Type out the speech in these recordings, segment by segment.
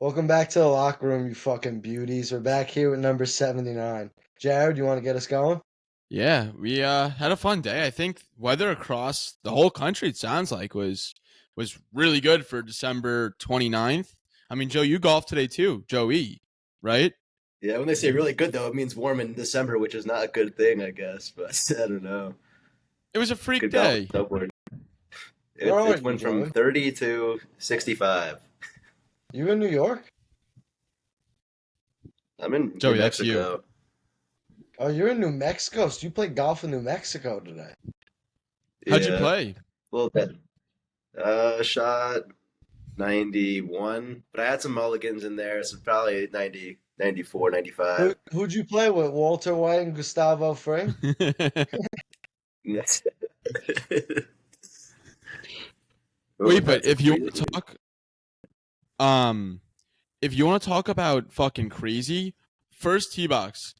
Welcome back to the locker room, you fucking beauties. We're back here with number 79. Jared, you want to get us going? Yeah, we had a fun day. I think weather across the whole country, it sounds like, was really good for December 29th. I mean, Joe, you golfed today too, Joe E, right? Yeah, when they say really good though, it means warm in December, which is not a good thing, I guess. But I don't know. It was a freak Good golf with day. snowboard. Where are It you, went from Joey? 30 to 65. You in New York? I'm in New Joey, that's you. Mexico. Oh, you're in New Mexico, so you played golf in New Mexico today. How'd you Yeah, play? a little bit. Shot 91, but I had some mulligans in there, so probably 90, 94, Who 95. who'd you play with? Walter White and Gustavo Fring? Yes. Oh, Wait, I've had but some if you want crazy to games. talk, um, if you want to talk about fucking crazy, first tee box.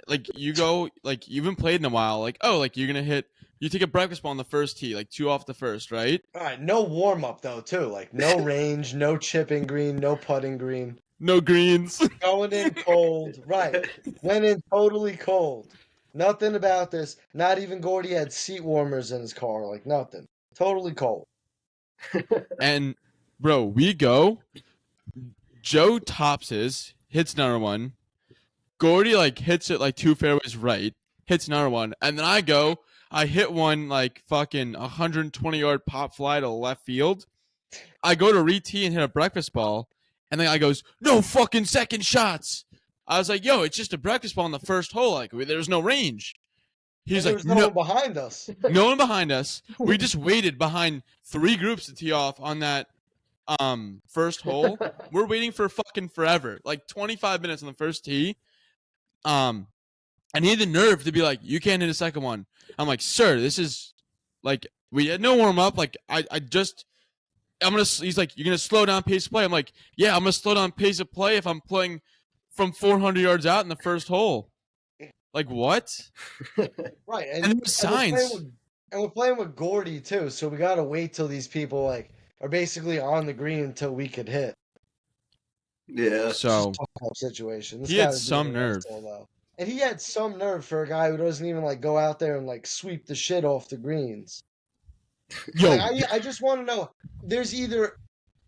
Like you go, like you haven't played in a while. Like, oh, like you're gonna hit. You take a breakfast ball on the first tee, like two off the first, right? All right, no warm up though, too. Like no range, no chipping green, no putting green. No greens. Going in cold, right? Went in totally cold. Nothing about this. Not even Gordy had seat warmers in his car. Like nothing. Totally cold. And bro, we go. Joe tops his, hits another one. Gordy like hits it like two fairways right, hits another one, and then I go. I hit one like fucking 120-yard pop fly to left field. I go to re-tee and hit a breakfast ball, and the guy goes, "No fucking second shots." I was like, "Yo, it's just a breakfast ball in the first hole. Like, there's no range." And He's there like, was no "No, one behind us. no one behind us. We just waited behind three groups to tee off on that first hole. We're waiting for fucking forever, like 25 minutes on the first tee. Um, and he had the nerve to be like, "You can't hit a second one." I'm like, "Sir, this is like we had no warm up. Like I just I'm gonna." He's like, "You're gonna slow down pace of play." I'm like, "Yeah, I'm gonna slow down pace of play if I'm playing from 400 yards out in the first hole." Like what? Right, And and there was and we're playing signs. with and we're playing with Gordy too, so we gotta wait till these people like are basically on the green until we could hit. Yeah. It's just So a tough situation. This he had guy was being some an nerve. asshole though. And he had some nerve for a guy who doesn't even like go out there and like sweep the shit off the greens. Like Yo, I just want to know there's either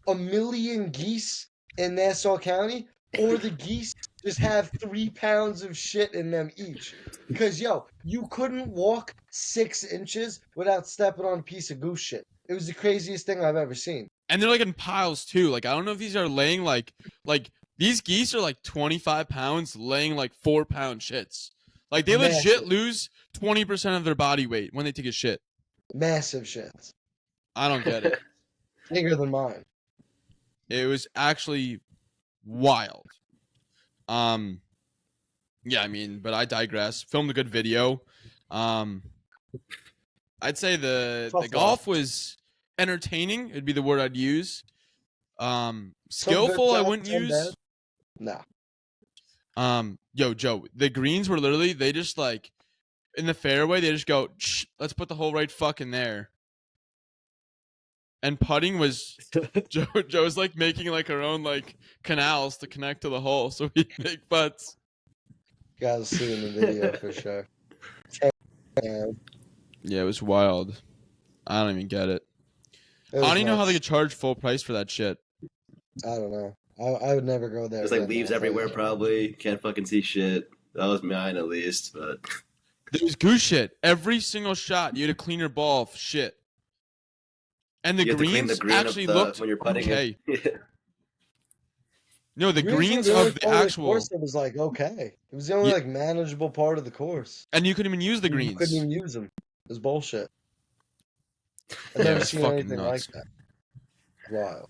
a million geese in Nassau County, or the geese just have 3 pounds of shit in them each. Because yo, you couldn't walk 6 inches without stepping on a piece of goose shit. It was the craziest thing I've ever seen. and they're like in piles too. Like I don't know if these are laying like these geese are like 25 pounds laying like 4 pound shits. Like they legit Massive, lose 20% of their body weight when they take a shit. massive shits. I don't get it. Bigger than mine. It was actually wild. Um, yeah, I mean, but I digress. Filmed a good video. Um, I'd say the Tough luck. golf was entertaining. It'd be the word I'd use. Some good Skillful I shots, wouldn't some bad. use. Nah. Yo, Joe, the greens were literally they just like in the fairway. They just go, let's put the hole right fucking there. And putting was Joe's like making like her own like canals to connect to the hole so we make putts. Gotta see in the video for sure. Yeah, Yeah, it was wild. I don't even get it. it I was don't even know how they nuts. could charge full price for that shit. I don't know. I would never go there There's like again, though. leaves I'll tell you everywhere, that. probably. Can't fucking see shit. That was mine at least, but There was goose shit. Every single shot, you had to clean your ball of shit. And the you have to clean the greens green of actually the looked when you're putting okay. it. No, the Greens were greens the only of the part of the course actual, that was like okay. It was the only yeah, like manageable part of the course. and you couldn't even use the And you couldn't greens. even use them. It was bullshit. I've Yeah, it never was seen fucking anything like nuts. that. Wild.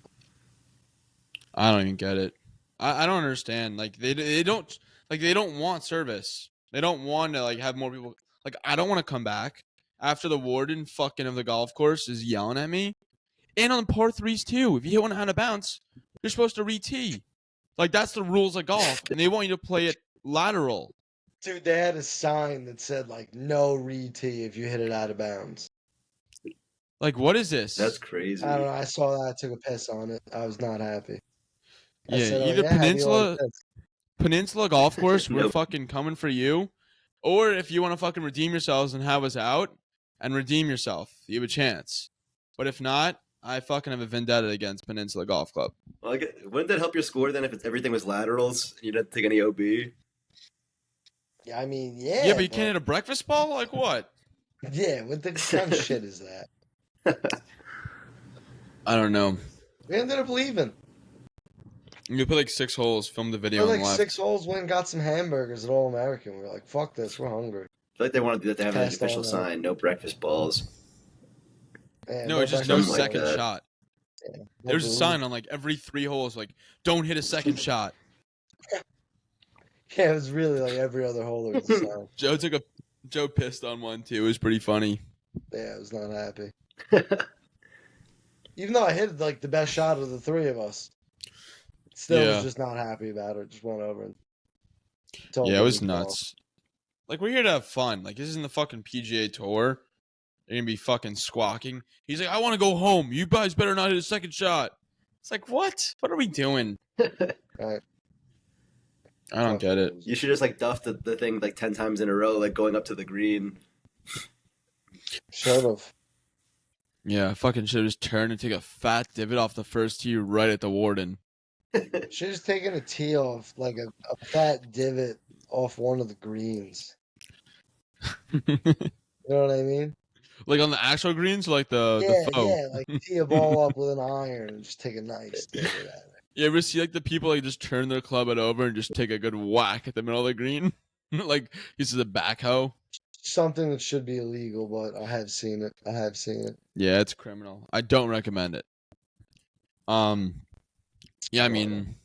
I don't even get it. I don't understand. Like they don't want service. They don't want to like have more people. Like I don't want to come back after the warden fucking of the golf course is yelling at me. And on par threes too. If you hit one out of bounds, you're supposed to re-tee. Like that's the rules of golf, and they want you to play it lateral. Dude, they had a sign that said like no re-tee if you hit it out of bounds. Like what is That's this? I don't crazy. know. I saw that. I took a piss on it. I was not happy. I Yeah, said, either how do you like Peninsula this? Peninsula Golf Course, we're Nope. fucking coming for you. Or if you want to fucking redeem yourselves and have us out and redeem yourself, you have a chance. But if not, I fucking have a vendetta against Peninsula Golf Club. Well, wouldn't that help your score then if everything was laterals and you didn't take any OB? Yeah, I mean, Yeah, but you can't hit a breakfast ball? Like what? Yeah, what the kind of shit is that? I don't know. We ended up leaving. You put like 6 holes, film the video, We're and like left. 6 holes, went and got some hamburgers at All American. We were like, fuck this, we're hungry. I feel like they wanted that to have an Passed official on that. sign, no breakfast balls. Yeah, No, it's just no breakfast something like second that. shot. Yeah, no There's a booze. sign on like every 3 holes, like don't hit a second shot. Yeah, it was really like every other hole there was a sign. Joe pissed on one too. It was pretty funny. Yeah, I was not happy. Even though I hit like the best shot of the 3 of us, still Yeah. was just not happy about it. Just went over and told Yeah, him it was to go. nuts. Like we're here to have fun. Like this isn't the fucking PGA Tour. You're gonna be fucking squawking. He's like, I want to go home. You guys better not hit a second shot. It's like, what? What are we doing? Right. I don't get it. You should just like duff the thing like 10 times in a row, like going up to the green. Should have. Yeah, I fucking should have just turned and take a fat divot off the first tee right at the Warden. Should have just taken a tee off, like a fat divot off one of the greens. You know what I mean? Like on the actual greens, or like the faux. Yeah, like tee a ball up with an iron and just take a nice divot at it. You ever see like the people like just turn their club head over and just take a good whack at the middle of the green? Like uses a backhoe. Something that should be illegal, but I have seen it. Yeah, it's criminal. I don't recommend it. Yeah, I mean,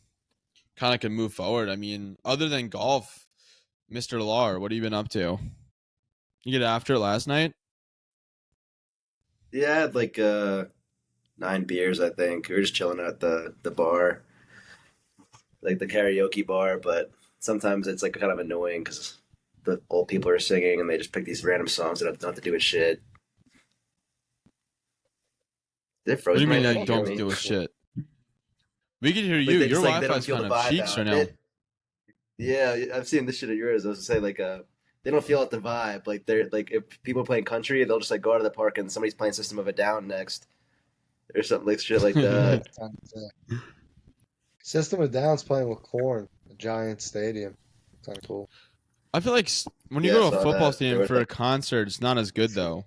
kind of can move forward. I mean, other than golf, Mr. Lar, what have you been up to? You get after it last night? Yeah, I had like 9 beers, I think. We were just chilling at the bar, like the karaoke bar, but sometimes it's like kind of annoying because the old people are singing and they just pick these random songs that have nothing to do with shit. They What do frozen you mean right that now? don't Can you do hear me? with shit? We can hear Like, you. they Your just, like, they don't Wi-Fi's feel kind the of vibe cheeks now. right now. Yeah, I've seen this shit of yours. I was to say like they don't feel out the vibe. Like they're like if people are playing country, they'll just like go out of the park and somebody's playing System of a Down next, or something like shit like that. System of Down's playing with Korn, a giant stadium. Kind of cool. I feel like when you Yeah, go I to a saw football that. stadium They were for a like- concert, it's not as good though.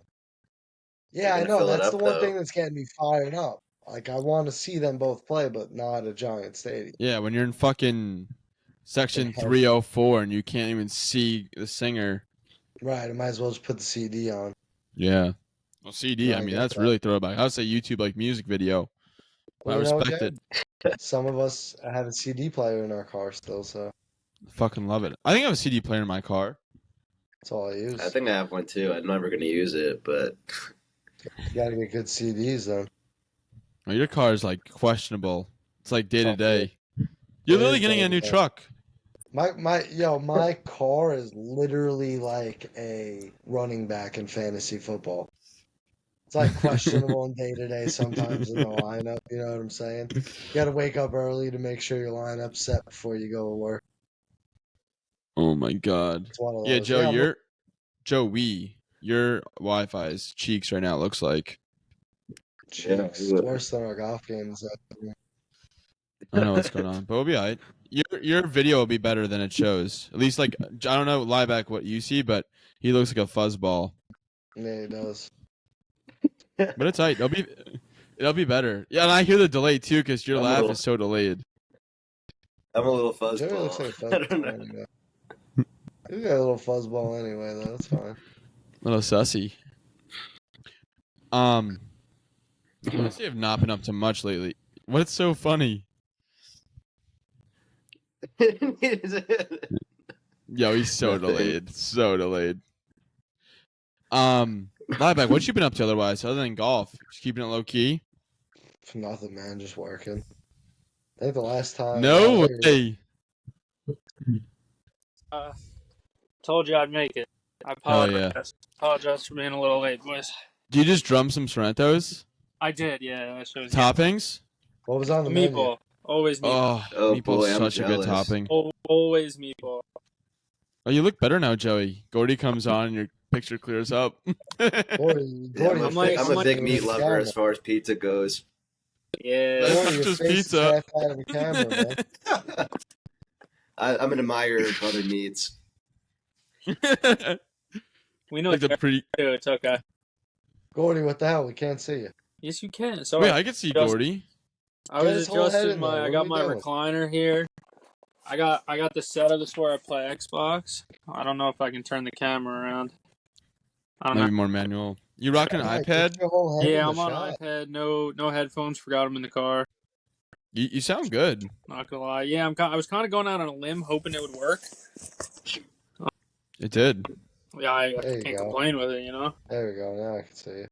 Yeah, I gonna know. fill it That's the up, one though. thing that's getting me fired up. Like, I want to see them both play, but not a giant stadium. Yeah, when you're in fucking section Yeah. 304 and you can't even see the singer. Right, I might as well just put the CD on. Yeah. Well, CD, Yeah, I I mean, get that's that. really throwback. I would say YouTube, like music video. Well, I you know, respect Jed, it. some of us have a CD player in our car still, so Fucking love it. I think I have a CD player in my car. that's all I use. I think I have one too. I'm never gonna use it, but You gotta get good CDs then. Well, your car is like questionable. It's like day to Oh, day. You're It literally is getting a new day-to-day. truck. My car is literally like a running back in fantasy football. It's like questionable in day to day sometimes in the lineup. You know what I'm saying? You got to wake up early to make sure your lineup's set before you go to work. Oh my god. It's one of Yeah, those. Joe, I'm your Wi-Fi is cheeks right now. It looks like. Jeez, Yeah. it's worse than our golf games. I don't know what's going on, but we'll be alright. Your video will be better than it shows. At least like I don't know lie back what you see, but he looks like a fuzzball. Yeah, it does. But it's alright. It'll be better. Yeah, and I hear the delay too because your I'm a laugh little- is so delayed. I'm a little Joey looks like a fuzzball. I don't fuzzball know. anyway. You got a little fuzzball anyway, though. That's fine. Little sussy. Honestly, I've not been up to much lately. What's so funny? Yo, he's so Nothing. delayed. So delayed. Lieback, what you been up to otherwise, other than golf? Just keeping it low key? Nothing, man. Just working. I think the last time. No way. Told you I'd make it. I Hell apologize. yeah. Apologize for being a little late, boys. Do you just drum some Sorrentos? I did, yeah. I showed you. Toppings? What was on the menu? Meatball. Always meatball. Oh, Oh, meatball's boy, I'm such a good jealous. topping. Always meatball. Oh, you look better now, Joey. Gordy comes on and your picture clears up. Gordy, Yeah, Gordy, I'm like- a I'm big like meat lover as far as pizza goes. Yeah. That's Gordy, not your just face is pizza. half out of the camera, man. I'm an admirer of other meats. We know Like the pretty. too. It's okay. Gordy, what the hell? We can't see you. Yes, you can. So Wait, I can see Gordy. I Get was his whole head adjusting in there. my. I What got are we my doing? recliner here. I got the setup. This is where I play Xbox. I don't know if I can turn the camera around. I don't Maybe know. more manual. You rocking an Yeah, iPad? get your whole head Yeah, in I'm the on shot. iPad. No headphones. Forgot them in the car. You sound good. Not gonna lie. Yeah, I was kind of going out on a limb, hoping it would work. It did. Yeah, I There you can't go. complain with it. You know. There we go. Now I can see you.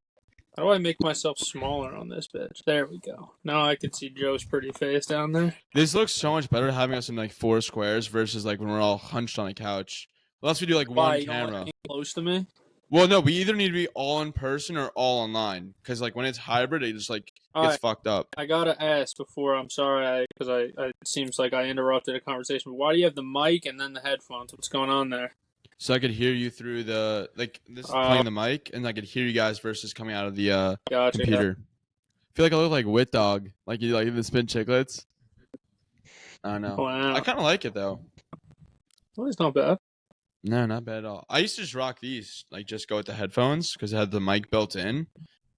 How do I make myself smaller on this bitch? There we go. Now I can see Joe's pretty face down there. This looks so much better having us in like 4 squares versus like when we're all hunched on a couch. Unless we do like Why one you don't camera. want to be close to me? Well, no, we either need to be all in person or all online. Because like when it's hybrid, it just like All gets right. fucked up. I gotta ask before. I'm sorry, because I it seems like I interrupted a conversation. But why do you have the mic and then the headphones? What's going on there? So I could hear you through the like this is playing the mic, and I could hear you guys versus coming out of the Gotcha. computer. I feel like I look like Wit Dog, like you like the spin chiclets. I don't know. Wow. I kind of like it though. Well, it's not bad. No, not bad at all. I used to just rock these, like just go with the headphones because it had the mic built in.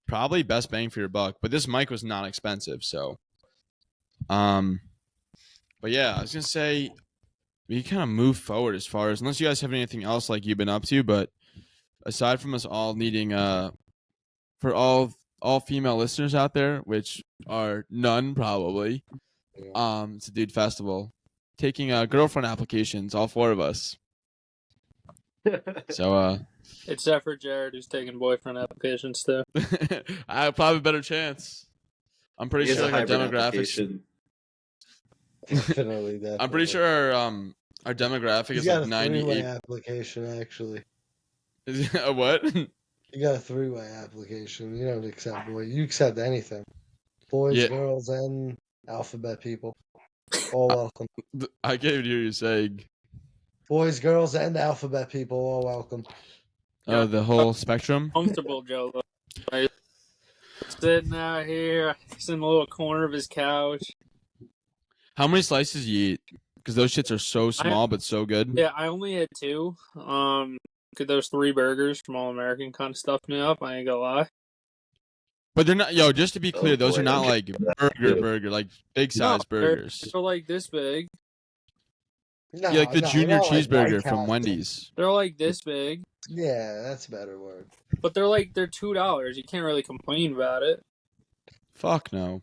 Probably best bang for your buck, but this mic was not expensive, so. But yeah, I was gonna say we kind of move forward as far as unless you guys have anything else like you've been up to, but aside from us all needing for all female listeners out there, which are none probably, it's a dude festival, taking girlfriend applications, all 4 of us. So Except for Jared, who's taking boyfriend applications too. I have probably a better chance. I'm pretty He has sure a our hybrid demographics. application. Definitely, definitely. I'm pretty sure our demographic He's is got like a three-way 98. application, actually. A what? You got a three-way application. You don't accept boys. You accept anything. Boys, Yeah. girls, and alphabet people. All welcome. I can't even hear you saying. Boys, girls, and alphabet people, all welcome. The whole spectrum. Comfortable Joe. Like, sitting out here, he's in the little corner of his couch. How many slices you eat? Because those shits are so small but so good. Yeah, I only had 2. 'Cause those 3 burgers from All American kind of stuffed me up. I ain't gonna lie. But they're not. Yo, just to be clear, Oh, those boy, are not okay. like burger, like big size No, burgers. They're like this big. No, Yeah, like the no, junior not like cheeseburger White from Castle. Wendy's. They're like this big, Yeah, that's a better word. but they're $2. You can't really complain about it, Fuck no.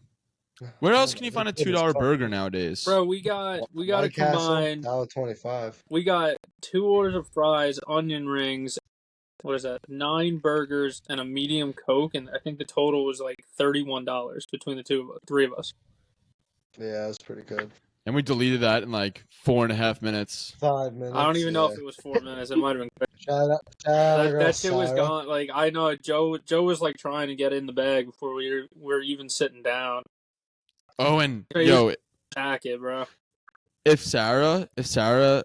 Where else can you find a $2 burger nowadays? bro. We got to White Castle, combine. $1.25. We got 2 orders of fries, onion rings. What is that? 9 burgers and a medium Coke, and I think the total was like $31 between the 3 of us. Yeah, that's pretty good. And we deleted that in like 4.5 minutes. 5 minutes. I don't even know yeah. if it was 4 minutes. It might have been quick. Shout out That girl shit was Sarah. gone. Like I know Joe was like trying to get in the bag before we were even sitting down. Oh, and Yeah, yo, Attack it, bro. if Sarah,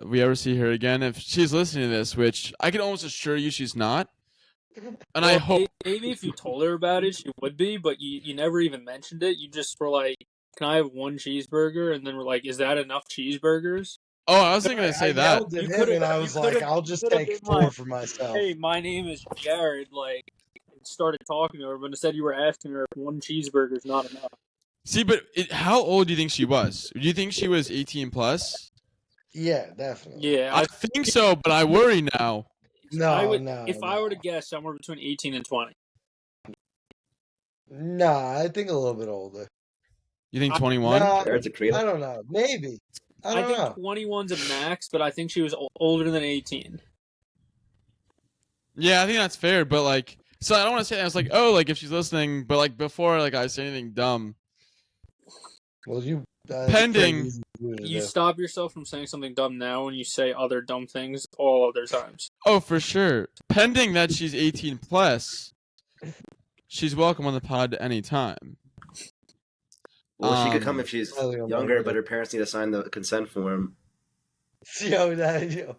we ever see her again, if she's listening to this, which I can almost assure you she's not, and I Well, hope. maybe if you told her about it, she would be, but you never even mentioned it. You just were like, "Can I have 1 cheeseburger?" And then we're like, "Is that enough cheeseburgers?" Oh, I was gonna say I that. yelled at You him could've- and I you was could've- like, I'll just could've take been 4 like, for myself. Hey, my name is Jared. Like, started talking to her, but instead you were asking her if 1 cheeseburger is not enough. See, but how old do you think she was? Do you think she was 18 plus? Yeah, definitely. Yeah, I think so, but I worry now. No, I would. no. If I no. were to guess, somewhere between 18 and 20. Nah, I think a little bit older. You think 21? Nah, Jared's a I creative. don't know. Maybe. I don't think know. 21's a max, but I think she was older than 18. Yeah, I think that's fair, but like, so I don't want to say that. I was like, oh, like if she's listening, but like before, like I say anything dumb. Well, you. Pending. You stop yourself from saying something dumb now when you say other dumb things all other times. Oh, for sure. Pending that she's 18 plus, she's welcome on the pod at any time. Well, she could come if she's highly younger, unlikely. but her parents need to sign the consent form. Yo, yo.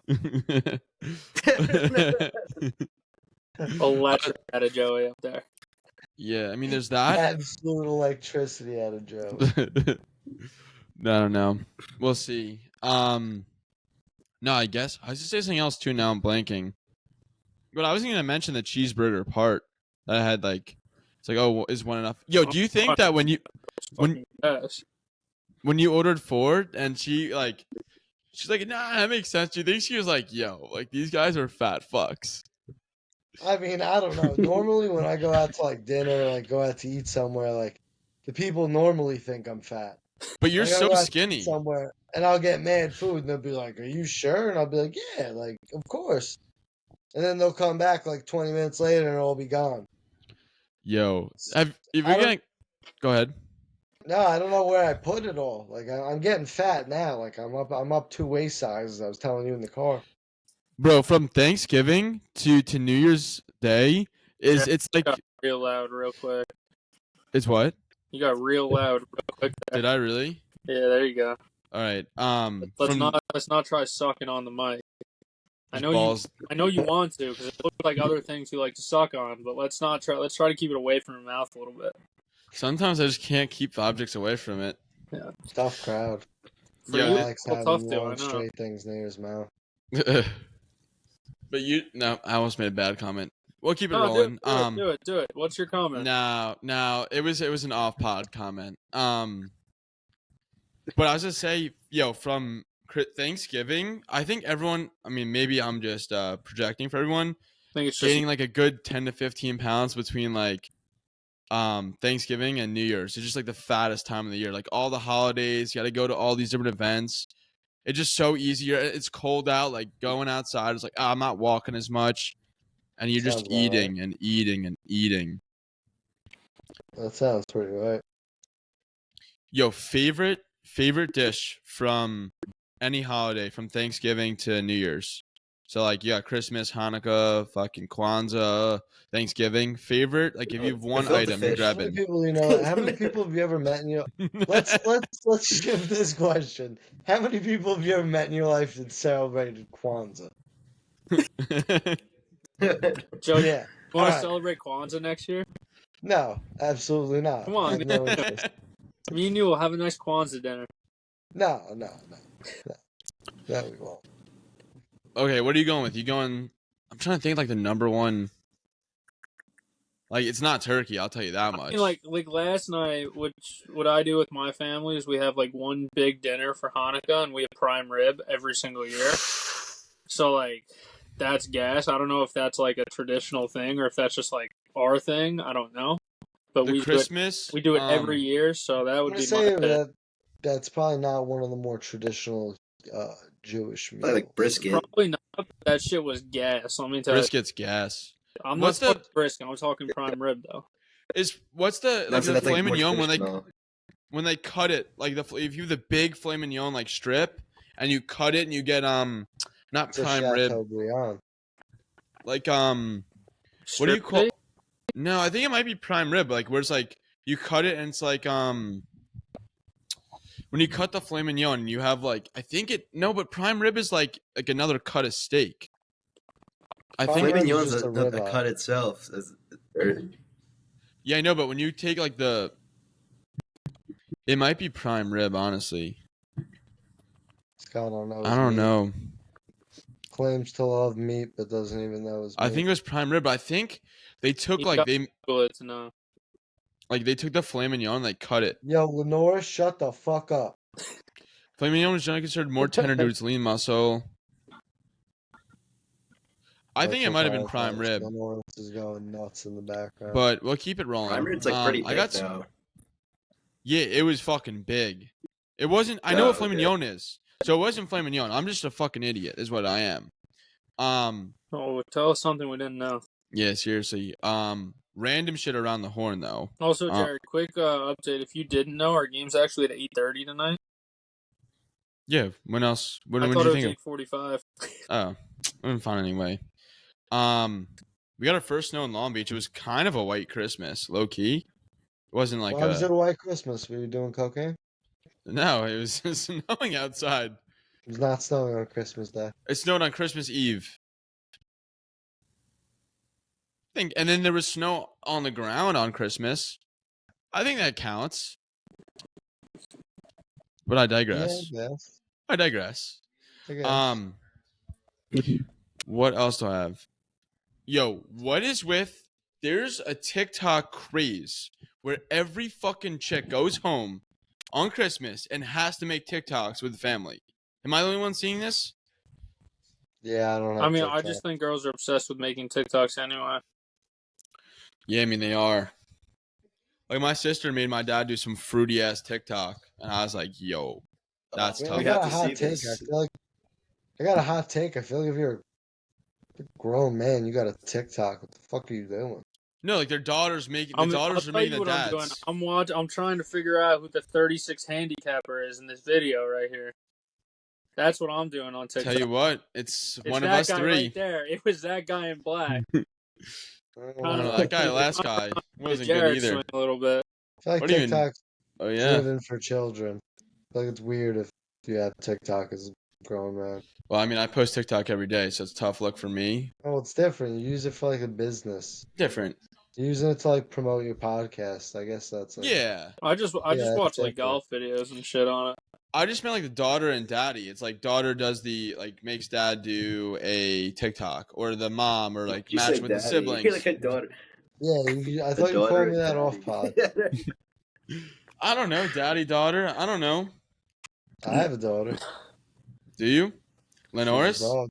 Electric out of Joey up there. Yeah, I mean, there's that. Absolute electricity out of Joe. No, I don't know. We'll see. No, I guess I was just say something else too. Now I'm blanking. But I was going to mention the cheeseburger part that I had. Like, it's like, oh, is one enough? Yo, do you think that when Yes. when you ordered Ford and she's like, nah, that makes sense. Do you think she was like, yo, like these guys are fat fucks? I mean, I don't know. Normally, when I go out to like dinner, like go out to eat somewhere, like the people normally think I'm fat. But you're Like, I'll so go out to eat skinny. somewhere, and I'll get mad food, and they'll be like, "Are you sure?" And I'll be like, "Yeah, like of course." And then they'll come back like 20 minutes later, and it'll be gone. Yo, if you're I don't- getting, go ahead. No, I don't know where I put it all. Like I'm getting fat now. Like I'm up 2 waist sizes. I was telling you in the car. Bro, from Thanksgiving to New Year's Day it's like Got real loud real quick. it's what? You got real loud real quick there. Did I really? Yeah, there you go. All right. Let's not try sucking on the mic. I know balls. I know you want to because it looks like other things you like to suck on, but let's not try. Let's try to keep it away from your mouth a little bit. Sometimes I just can't keep objects away from it. Yeah. Tough crowd. For Yeah, you, Alex it's having tough to. I long know. straight things near his mouth. But no, I almost made a bad comment. We'll keep it No, rolling. do it. What's your comment? No, it was an off pod comment. But I was just say, yo, from Thanksgiving, I think everyone. I mean, maybe I'm just projecting for everyone. I think it's just Gaining like a good 10 to 15 pounds between like Thanksgiving and New Year's. It's just like the fattest time of the year. Like all the holidays, you got to go to all these different events. It's just so easier. It's cold out. Like going outside, it's like I'm not walking as much, and you're just Sounds about eating and eating and eating. That sounds pretty right. Yo, favorite dish from any holiday, from Thanksgiving to New Year's. So like you got Christmas, Hanukkah, fucking Kwanzaa, Thanksgiving. Favorite, like if you have one Gefilte item, you're fish. How many grabbing. people you know? How many people have you ever met in your? Let's shift this question. How many people have you ever met in your life that celebrated Kwanzaa? Joe. You Yeah. want to Alright. celebrate Kwanzaa next year? No, absolutely not. Come on, I have no interest. Me and you will have a nice Kwanzaa dinner. No, we won't. Okay, what are you going with? I'm trying to think like the number one. Like it's not turkey, I'll tell you that I much. mean, like last night, what I do with my family is we have like one big dinner for Hanukkah, and we have prime rib every single year. So like, that's gas. I don't know if that's like a traditional thing or if that's just like our thing. I don't know. But the Christmas, we do it every year, so that I'm would gonna be say my pick. that's probably not one of the more traditional Jewish meals. Probably like brisket. Probably not. But that shit was gas. Let me tell brisket's gas. you. I'm What's not the- talking brisket. I'm talking prime rib though. What's the like That's the filet more mignon traditional. when they cut it, like if you have the big filet mignon like strip and you cut it and you get not It's a prime rib, Chateaubriand. like what do you Strip call? steak? No, I think it might be prime rib, like where it's like you cut it and it's like when you cut the filet mignon, you have like but prime rib is like another cut of steak. I Prime think Filet rib is mignon's just a the ribeye. cut itself. yeah, I know, but when you take like it might be prime rib, honestly. Scott don't know. I his don't meat. know. Claims to love meat, but doesn't even know his meat. I think it was prime rib, but I think they took You like got- they Google it to know. they took the filet mignon and they cut it. Yo, Lenora, shut the fuck up. Filet mignon is generally considered more tender due to its lean muscle. I think it might have been prime rib, Lenora is going nuts in the background. but we'll keep it rolling. Prime rib's like pretty I big got now. yeah, it was fucking big. It wasn't. I know Oh, what filet okay. mignon is, so it wasn't filet mignon. I'm just a fucking idiot, is what I am. Oh, tell us something we didn't know. Yeah, seriously. Random shit around the horn though. Also, Jared, quick update. If you didn't know, our game's actually at 8:30 tonight. Yeah. When else? When I did thought you it think was of? 8:45. Oh, I'm fine anyway. We got our first snow in Long Beach. It was kind of a white Christmas, low key. It wasn't like Why was it a white Christmas? Were you doing cocaine? no, it was snowing outside. It was not snowing on Christmas Day. It snowed on Christmas Eve. And then there was snow on the ground on Christmas. I think that counts. But I digress. Yeah, yes. I digress. I guess. What else do I have? Yo, what is with there's a TikTok craze where every fucking chick goes home on Christmas and has to make TikToks with the family. Am I the only one seeing this? Yeah, I don't know. I mean, I just think girls are obsessed with making TikToks anyway. Yeah, I mean they are. Like my sister made my dad do some fruity ass TikTok, and I was like, "Yo, that's I tough." I got a to hot see take. this. I feel like I got a hot take. I feel like if you're a grown man, you got a TikTok. What the fuck are you doing? No, like their daughters making I'll daughters are tell you making the what I'm doing. dads. I'm trying to figure out who the 36 handicapper is in this video right here. That's what I'm doing on TikTok. Tell you what, it's one of that us guy three. right there. It was that guy in black. I don't know, that guy, last guy, wasn't good Jared either. swing a little bit. I feel like What do you mean? TikTok's Oh yeah. driven for children. I feel like it's weird if you have TikTok as a grown man. Well, I mean, I post TikTok every day, so it's a tough look for me. Oh, it's different. You use it for like a business. Different. You're using it to like promote your podcast. I guess that's like, Yeah. I just Yeah, watch like different. golf videos and shit on it. I just meant like the daughter and daddy. It's like daughter does the makes dad do a TikTok, or the mom, or like You match said with the daddy. siblings. You're like a daughter. Yeah, I thought you daughter called me and that daddy. off pod. I don't know, daddy, daughter. I don't know. I have a daughter. Do you, She's a Lenoris? dog.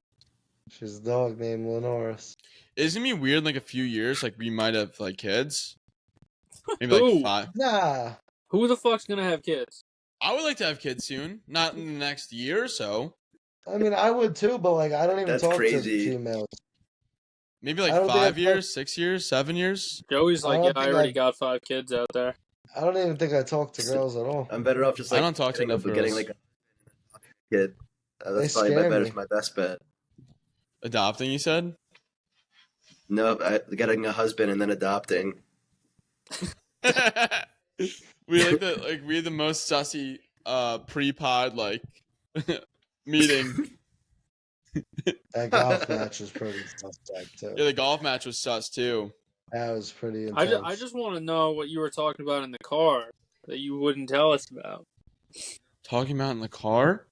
She's a dog named Lenoris. Isn't it weird? In like a few years, like we might have like kids. Maybe Ooh. like 5. Nah. Who the fuck's gonna have kids? I would like to have kids soon, not in the next year or so. I mean, I would too, but like, I don't even That's talk crazy. to females. Maybe I like don't think 5 I- years, 6 years, 7 years. Joey's I like, don't yeah, I think already I- got 5 kids out there. I don't even think I talk to girls at all. I'm better off just I like don't talk to enough getting girls. like a kid. That's They probably scare me. my best bet. Adopting, you said? No, getting a husband and then adopting. we had the most sussy pre-pod meeting. That golf match was pretty suspect too. Yeah, the golf match was sus too. That was pretty intense. I just want to know what you were talking about in the car that you wouldn't tell us about. Talking about in the car?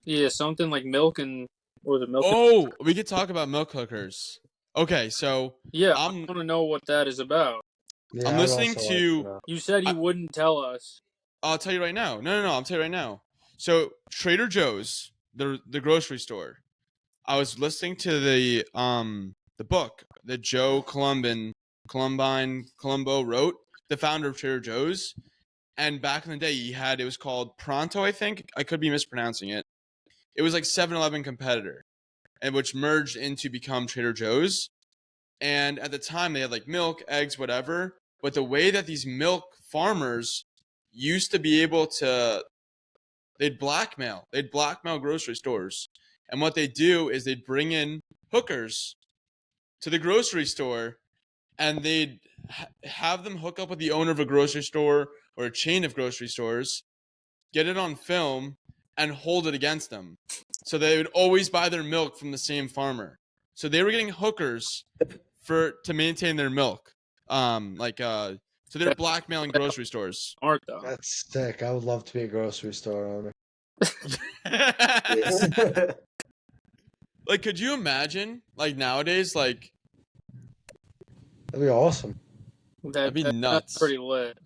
Yeah, something like milk and what was it milk? Oh, we could talk about milk hookers. Okay, so Yeah, I I'm- want to know what that is about. Yeah, I'm I'd listening also to- like know. You said you wouldn't tell us. I'll tell you right now. No, I'll tell you right now. So Trader Joe's, the grocery store. I was listening to the book that Joe Colombo wrote, the founder of Trader Joe's. And back in the day, it was called Pronto, I think. I could be mispronouncing it. It was like 7-Eleven competitor, and which merged into become Trader Joe's. And at the time, they had like milk, eggs, whatever. But the way that these milk farmers used to be able to, they'd blackmail grocery stores. And what they do is they'd bring in hookers to the grocery store, and they'd have them hook up with the owner of a grocery store or a chain of grocery stores, get it on film, and hold it against them. So they would always buy their milk from the same farmer. So they were getting hookers to maintain their milk. So they're blackmailing grocery stores. Aren't though. That's sick. I would love to be a grocery store owner. Like, could you imagine, like, nowadays, like, That'd be awesome. That'd be nuts. That's pretty lit.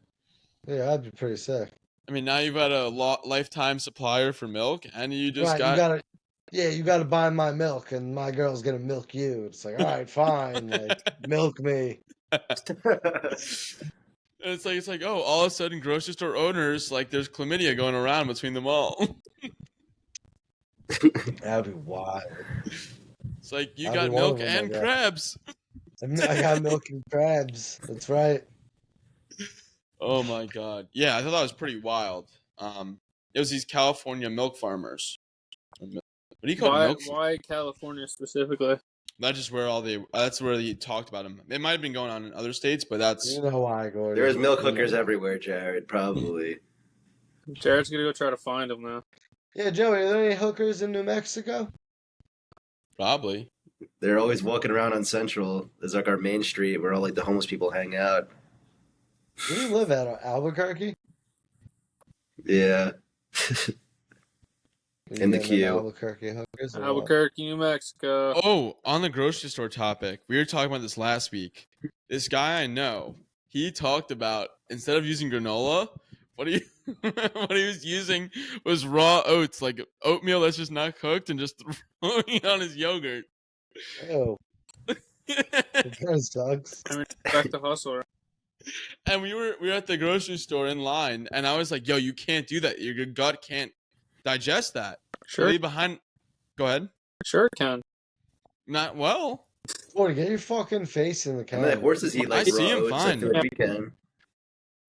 Yeah, that'd be pretty sick. I mean, now you've got a lifetime supplier for milk, and you just Right, you gotta buy my milk, and my girl's gonna milk you. It's like, all right, fine, like milk me. It's like, oh, all of a sudden, grocery store owners, like, there's chlamydia going around between them all. That'd be wild. It's like, you That'd got be one of milk them, I and guess. crabs. I got milk and crabs. That's right. Oh my god. Yeah, I thought that was pretty wild. It was these California milk farmers. What do you call milk? Why California specifically? That's just where that's where he talked about him. It might have been going on in other states, but that's You know why, Gordon. There's milk You know hookers why. everywhere, Jared. Probably. Jared's gonna go try to find him now. Yeah, Joey, are there any hookers in New Mexico? probably. They're always walking around on Central. It's like our main street where all like the homeless people hang out. Where do you live at? Albuquerque? Yeah. You In the getting them queue. Albuquerque hookers? or what? Albuquerque, New Mexico. Oh, on the grocery store topic, we were talking about this last week. This guy I know, he talked about instead of using granola, what he what he was using was raw oats, like oatmeal that's just not cooked, and just throwing it on his yogurt. Ew, it kind of sucks. I mean, back to hustle. Right? And we were at the grocery store in line, and I was like, "Yo, you can't do that. Your gut can't digest that." Sure, Leave behind. Go ahead. sure it can. Not well. Gordon, get your fucking face in the I camera. mean, horses eat like I see raw him oats. I fine. feel like we can.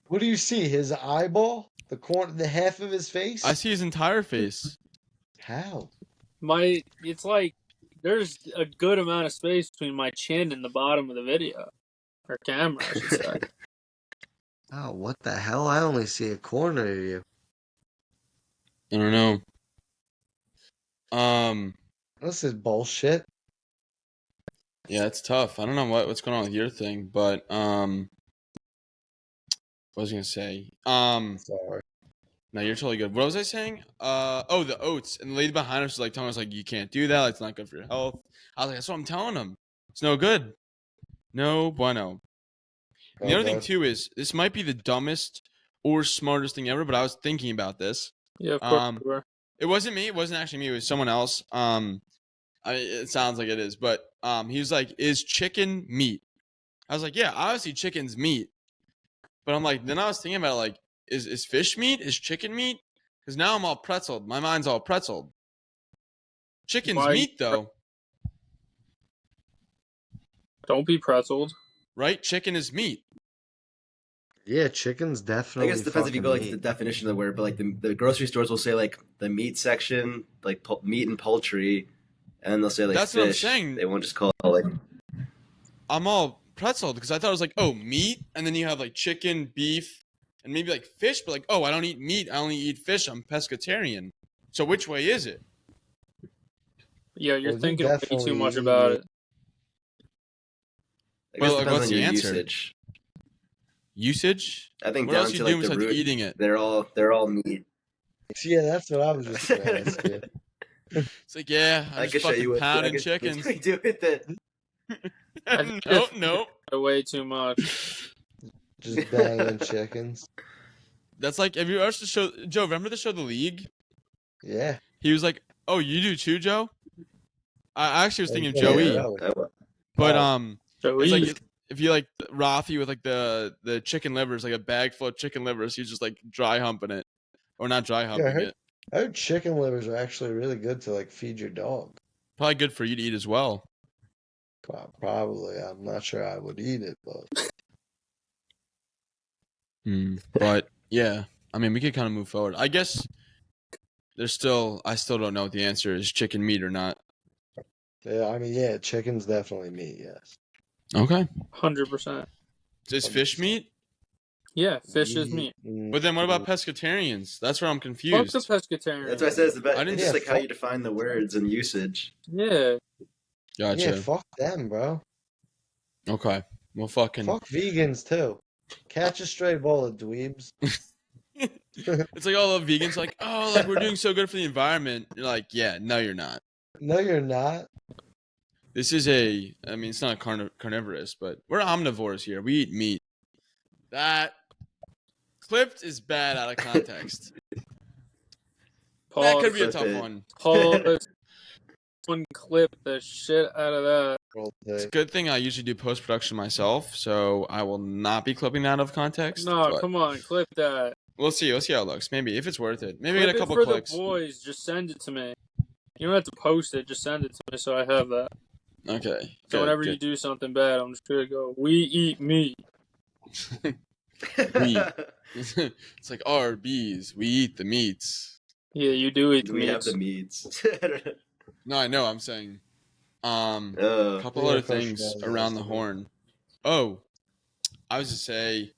What do you see? His eyeball? The half of his face? I see his entire face. How? It's like there's a good amount of space between my chin and the bottom of the video or camera, I should say. Oh, what the hell? I only see a corner of you. I don't know. This is bullshit. Yeah, it's tough. I don't know what's going on with your thing, but what was I gonna say? Sorry. No, you're totally good. What was I saying? Oh, the oats. And the lady behind us was like telling us like you can't do that. It's not good for your health. I was like, that's what I'm telling them. It's no good. No bueno. And the other thing too is this might be the dumbest or smartest thing ever, but I was thinking about this. Yeah, of course you were. It wasn't me. It wasn't actually me. It was someone else. It sounds like it is, but he was like, "Is chicken meat?" I was like, "Yeah, obviously chicken's meat." But I'm like, then I was thinking about like, is fish meat? Is chicken meat? Because now I'm all pretzeled. My mind's all pretzeled. Chicken's Why- meat though, Don't be pretzeled. right? Chicken is meat. Yeah, chicken's I definitely. guess it depends if you go like fucking the meat. definition of the word, but like the grocery stores will say like the meat section, like meat and poultry, and then they'll say like That's fish. what I'm saying. They won't just call it like I'm all pretzeled because I thought it was like, oh, meat, and then you have like chicken, beef, and maybe like fish. But like, oh, I don't eat meat. I only eat fish. I'm pescatarian. So which way is it? Yeah, you're Well, you thinking way definitely too much eat about it. it. I guess Well, it like, depends what's on the your answer? usage. Usage? I think What down else you to do like the besides root, eating it? they're all meat. Yeah, that's what I was just going to ask you. It's like, yeah, I I'm could just show you fucking what I pounding could chickens. do with it. Nope, nope. Way too much. Just banging chickens. That's like, have you watched the show? Joe, remember the show The League? Yeah. He was like, oh, you do too, Joe? I actually was thinking of Yeah, Joey. yeah. But, Oh. Joey. it's like, if you like Rafi with like the chicken livers, like a bag full of chicken livers, he's just like dry humping it. Or not dry humping heard- it. I heard chicken livers are actually really good to like feed your dog. Probably good for you to eat as well. Probably. I'm not sure I would eat it, but But yeah, I mean, we could kind of move forward. I guess I still don't know what the answer is, chicken meat or not. yeah, I mean, yeah, chicken's definitely meat. Yes. Okay. 100%. Is fish meat? Yeah, fish is meat. But then what about pescatarians? That's where I'm Fuck confused. the pescatarian. That's why I said it's about. I didn't- It's just Yeah, like how fuck- you define the words and usage. Yeah. Gotcha. Yeah, fuck them, bro. Okay. Well, fucking. Fuck vegans too. Catch a stray bullet, dweebs. It's like all the vegans like, oh, like we're doing so good for the environment. You're like, yeah, no, you're not. No, you're not. This is I mean, it's not carnivorous, but we're omnivores here. We eat meat. That clipped is bad out of context. That could be a Clip tough it. one. Pause. One clip the shit out of that. It's a good thing I usually do post production myself, so I will not be clipping that out of context. No, but come on, clip that. we'll see. We'll see how it looks. Maybe if it's worth it. Maybe Clip get a it couple for clicks. the boys. Just send it to me. You don't have to post it. Just send it to me so I have that. Okay. So good, whenever good. you do something bad, I'm just gonna go, we eat meat. It's like RBs. We eat the meats. Yeah, you do eat the we have meats. the meats. No, I know. I'm saying Couple Yeah, other of course things you guys around the asked me. horn. Oh, I was to say,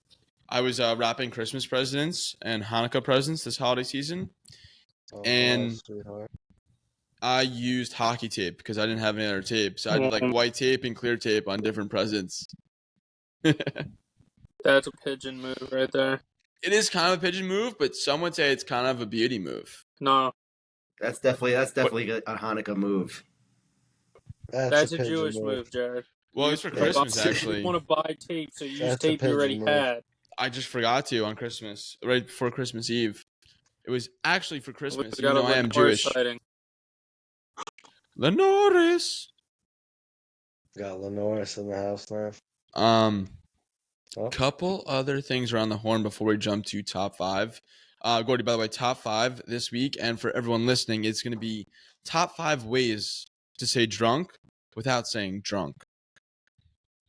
I was wrapping Christmas presents and Hanukkah presents this holiday season. Oh, And sweetheart. I used hockey tape because I didn't have any other tape. So I did like white tape and clear tape on different presents. That's a pigeon move right there. It is kind of a pigeon move, but some would say it's kind of a beauty move. No, That's definitely a Hanukkah move. that's a pigeon Jewish move, Jared. Well, it's for Yeah, Christmas, but- actually. You want to buy tape, so you use That's a tape you already pigeon move. had. I just forgot to on Christmas, right before Christmas Eve. It was actually for Christmas, We even got though I a am Lenore Jewish. sighting. Lenoris. Got Lenoris in the house now. Oh. Couple other things around the horn before we jump to top five. Gordy, by the way, top five this week, and for everyone listening, it's going to be top 5 ways to say drunk without saying drunk.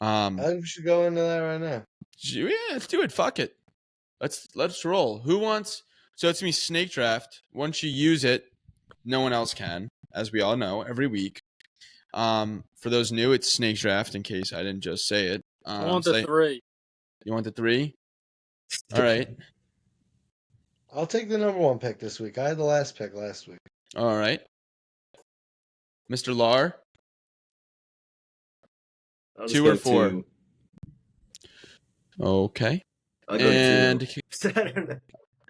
I think we should go into that right now. Yeah, let's do it. Fuck it. Let's roll. Who wants? So it's me snake draft. Once you use it, no one else can, as we all know, every week. For those new, it's snake draft. In case I didn't just say it. I want the 3. You want the 3? All right. I'll take the number 1 pick this week. I had the last pick last week. All right. Mr. Lar. I'll just 2 go or 4? 2. Okay. I'll go And 2.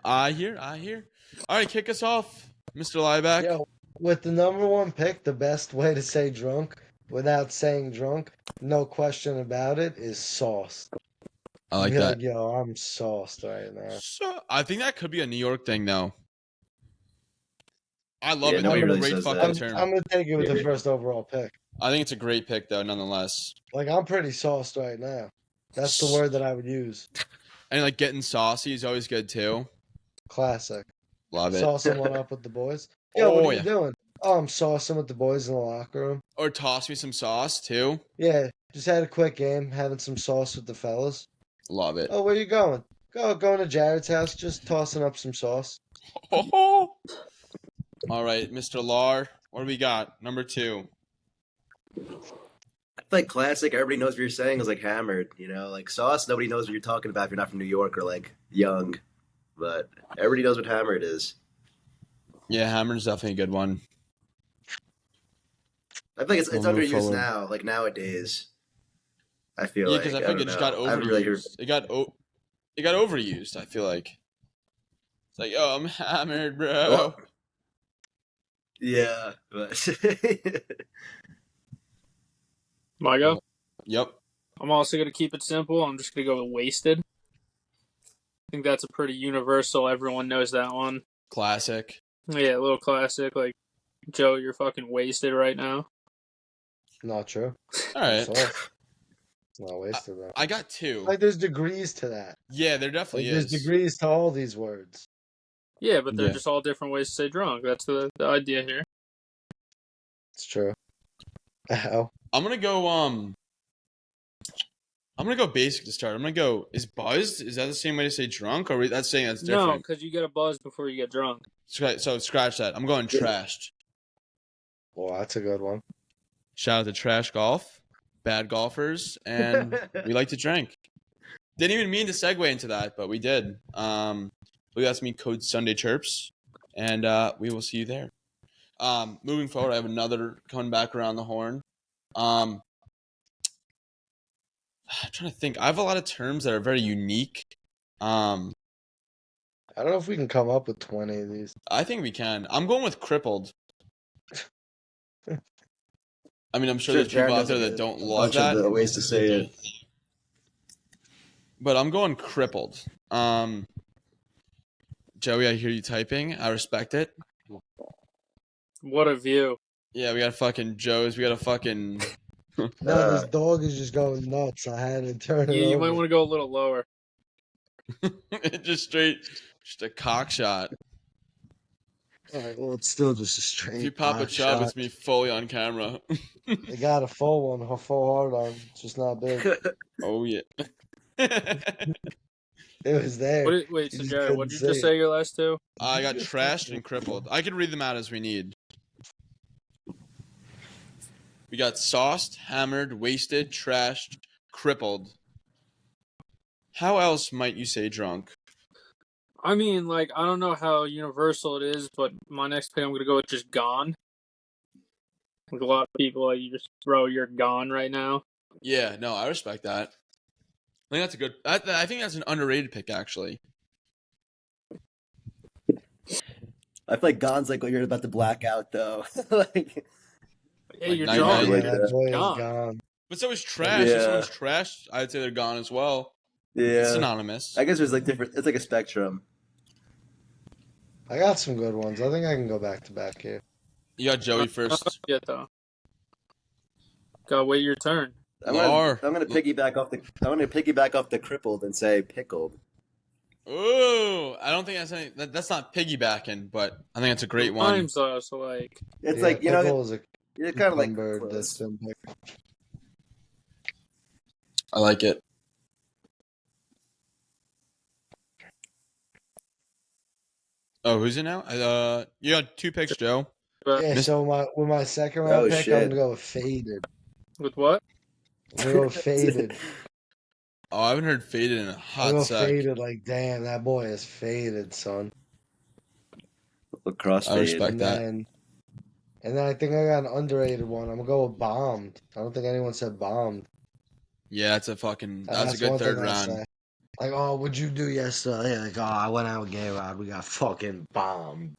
I hear. All right, kick us off, Mr. Lieback. Yo, with the number 1 pick, the best way to say drunk without saying drunk, no question about it, is sauce. I like Be that. Yo, I'm sauced right now. So I think that could be a New York thing, though. I love Yeah, it. nobody Though. really Great says fucking that. I'm term. gonna take it with the Yeah. first overall pick. I think it's a great pick, though, nonetheless. Like, I'm pretty sauced right now. That's the word that I would use. And like getting saucy is always good too. Classic. Love it. Saw someone up with the boys. Yo, what Oh, are you yeah. doing? Oh, I'm saucing with the boys in the locker room. Or toss me some sauce too. Yeah, just had a quick game, having some sauce with the fellas. Love it. Oh, where you going? Going to Jared's house, just tossing up some sauce. All right, Mr. Lar, what do we got? Number 2. I feel like classic. Everybody knows what you're saying is like hammered. You know, like sauce. Nobody knows what you're talking about if you're not from New York or like young. But everybody knows what hammered is. Yeah, Hammer's definitely a good one. I feel like it's We'll move underused forward. now. Like nowadays, I feel Yeah, like because I think it just got I haven't really heard. overused. It got overused. I feel like it's like, oh, I'm hammered, bro. Well, yeah, but My go. Yep. I'm also gonna keep it simple. I'm just gonna go with wasted. I think that's a pretty universal. Everyone knows that one. Classic. Yeah, a little classic. Like, Joe, you're fucking wasted right now. Not true. All right. Sauce. Not wasted though. I got 2. Like, there's degrees to that. Yeah, there Like, definitely there's is. degrees to all these words. Yeah, but they're Yeah. just all different ways to say drunk. That's the idea here. It's true. Ow. I'm gonna go basic to start. I'm gonna go. Is buzzed? Is that the same way to say drunk, or that's saying that's No, different? because you get a buzz before you get drunk. So scratch that. I'm going trashed. Well, that's a good one. Shout out to Trash Golf, bad golfers, and we like to drink. Didn't even mean to segue into that, but we did. We got some code Sunday Chirps, and we will see you there. Moving forward, I have another coming back around the horn. I'm trying to think. I have a lot of terms that are very unique. I don't know if we can come up with 20 of these. I think we can. I'm going with crippled. I mean, I'm sure there's people out there that don't love bunch of that, the ways to say it. but I'm going crippled. Joey, I hear you typing. I respect it. What a view. Yeah, we got fucking Joe's. We got a fucking. No, this dog is just going nuts. I had to turn it You over. might want to go a little lower. just a cock shot. All right, well, it's still just a If straight. you pop a cock chub, shot. it's me fully on camera. They got a full one, a full hard on. It's just not big. Oh yeah. It was there. Wait, You so just Jared, what did you couldn't just say say your last two? I got trashed and crippled. I can read them out as we need. We got sauced, hammered, wasted, trashed, crippled. How else might you say drunk? I mean, like, I don't know how universal it is, but my next pick, I'm gonna go with just gone. Like a lot of people, like, you just throw you're gone right now. Yeah, no, I respect that. I think that's a good. I think that's an underrated pick, actually. I feel like Gone's like when you're about to black out, though. like, Hey, Like you're night drunk. night. like that that. boy is Gone. gone. But so is trash. Yeah. If someone's trash, I'd say they're gone as well. It's Yeah. synonymous. I guess there's like different. It's like a spectrum. I got some good ones. I think I can go back to back here. You got Joey first. Yeah, though. Gotta wait your turn. I'm Lar. gonna piggyback off the crippled and say pickled. Ooh, I don't think that's any. That's not piggybacking, but I think that's a great one. Times though, so like, It's Yeah, like you know, pickle is a you're kind of like cucumber close. distant pick. I like it. Oh, who's it now? You got 2 picks, Joe. but Yeah, so with my second round Oh, pick, shit. I'm gonna go with faded. with what? I'm gonna go with faded. Oh, I haven't heard faded in a I'm hot gonna sec. faded. Like, damn, that boy is faded, son. Lacrosse I fade. respect And that. then I think I got an underrated one. I'm gonna go with bombed. I don't think anyone said bombed. Yeah, that's a fucking. That's a good one third thing I round. say. Like, oh, what'd you do yesterday? Like, oh, I went out with Gay Rod. We got fucking bombed.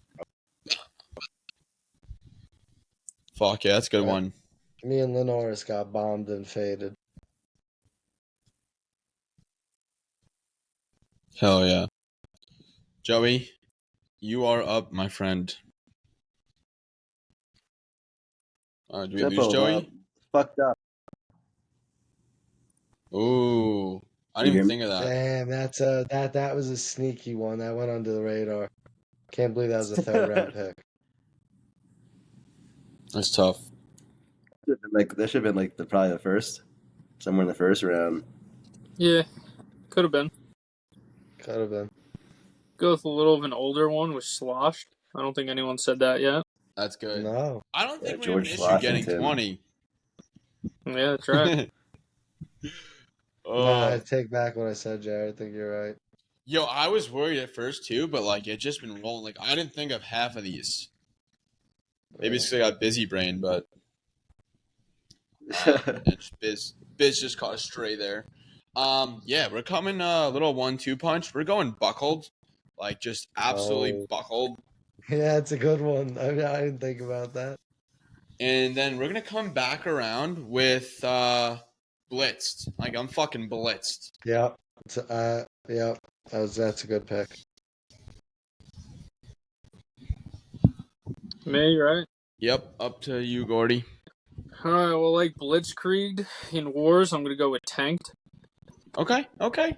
Fuck yeah, that's a good Right. one. Me and Lenoris got bombed and faded. Hell yeah, Joey, you are up, my friend. Do we lose Tempo, Joey? fucked up. Ooh, I You didn't hear even me? think of that. Damn, that was a sneaky one. That went under the radar. Can't believe that was a third round pick. That's tough. That should have been like probably the first, somewhere in the first round. Yeah, could have been. Could have been. Go with a little of an older one with sloshed. I don't think anyone said that yet. That's good. No. I don't Yeah, think we have an George issue getting Washington. 20. Yeah, that's right. Nah, I Oh, take back what I said, Jared. I think you're right. yo, I was worried at first too, but like it's just been rolling. Like I didn't think of half of these. Maybe it's because I got busy brain, but it's Biz just caught a stray there. Yeah, we're coming a little 1-2 punch. We're going buckled, like just absolutely Oh. buckled, Yeah, it's a good one. I didn't think about that. and then we're gonna come back around with blitzed. Like I'm fucking blitzed. Yep. Yep. That's a good pick. Me, right? Yep, up to you, Gordy. Alright, well, like Blitzkrieg in Wars, I'm gonna go with Tanked. Okay. I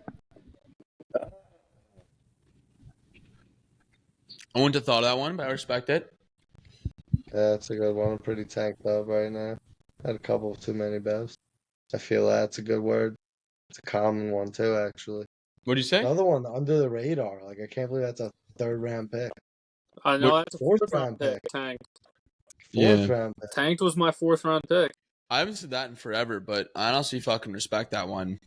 wouldn't have thought of that one, but I respect it. Yeah, that's a good one. I'm pretty tanked up right now. Had a couple of too many bevs. I feel that's a good word. It's a common one too, actually. What'd you say? Another one under the radar. Like, I can't believe that's a third round pick. I know What- that's a Fourth fourth round round pick. pick. Tanked. Fourth Yeah. round pick. Tanked was my fourth round pick. I haven't said that in forever, but I honestly fucking respect that one.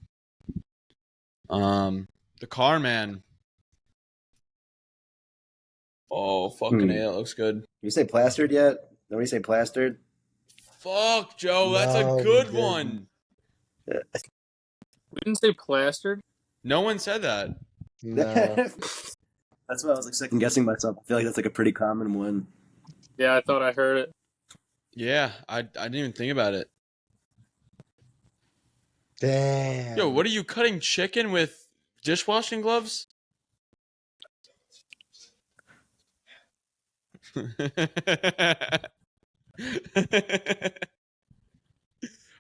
The car man. Oh, fucking A, that looks good. You say plastered yet? Nobody say plastered? Fuck, Joe, that's No, a we good didn't. one. We didn't say plastered. No one said that. No. That's why I was like second guessing myself. I feel like that's like a pretty common one. Yeah, I thought I heard it. Yeah, I didn't even think about it. Damn. Yo, what are you cutting chicken with dishwashing gloves?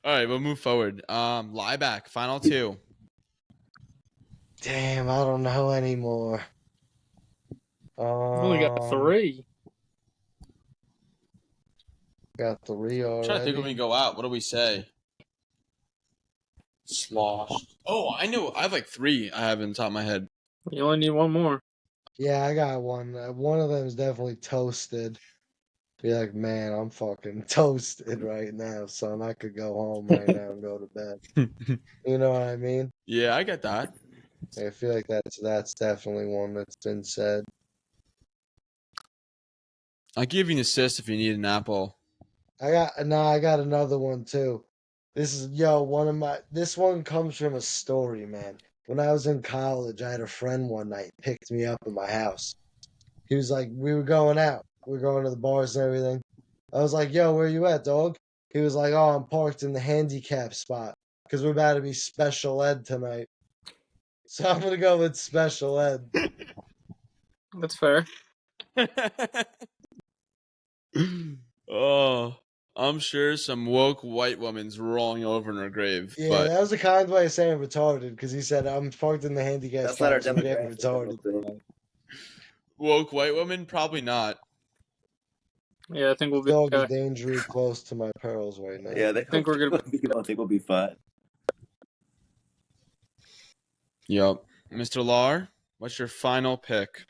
All right, we'll move forward. Lieback, final 2. Damn, I don't know anymore. We only got 3. Got 3 I'm trying to think already. when we go out. What do we say? Sloshed. Oh, I know. I have like 3 I have in the top of my head. You only need one more. Yeah, I got one. One of them is definitely toasted. Be like, man, I'm fucking toasted right now, son. I could go home right now and go to bed. You know what I mean? Yeah, I get that. I feel like that's definitely one that's been said. I'll give you an assist if you need an apple. I got another one too. This is this one comes from a story, man. When I was in college, I had a friend one night picked me up at my house. He was like, we were going out. We were going to the bars and everything. I was like, yo, where you at, dog? He was like, oh, I'm parked in the handicap spot because we're about to be special ed tonight. So I'm going to go with special ed. That's fair. Oh, I'm sure some woke white woman's rolling over in her grave. Yeah, but that was a kind way of saying retarded because he said, I'm parked in the handicap That's not our spot, so I'm getting demographic. I retarded. don't think. woke white woman, probably not. Yeah, I think we'll be Dog is okay. dangerously close to my pearls right now. Yeah, they think we're gonna- I think we'll be fine. Yep. Mr. Lar, what's your final pick?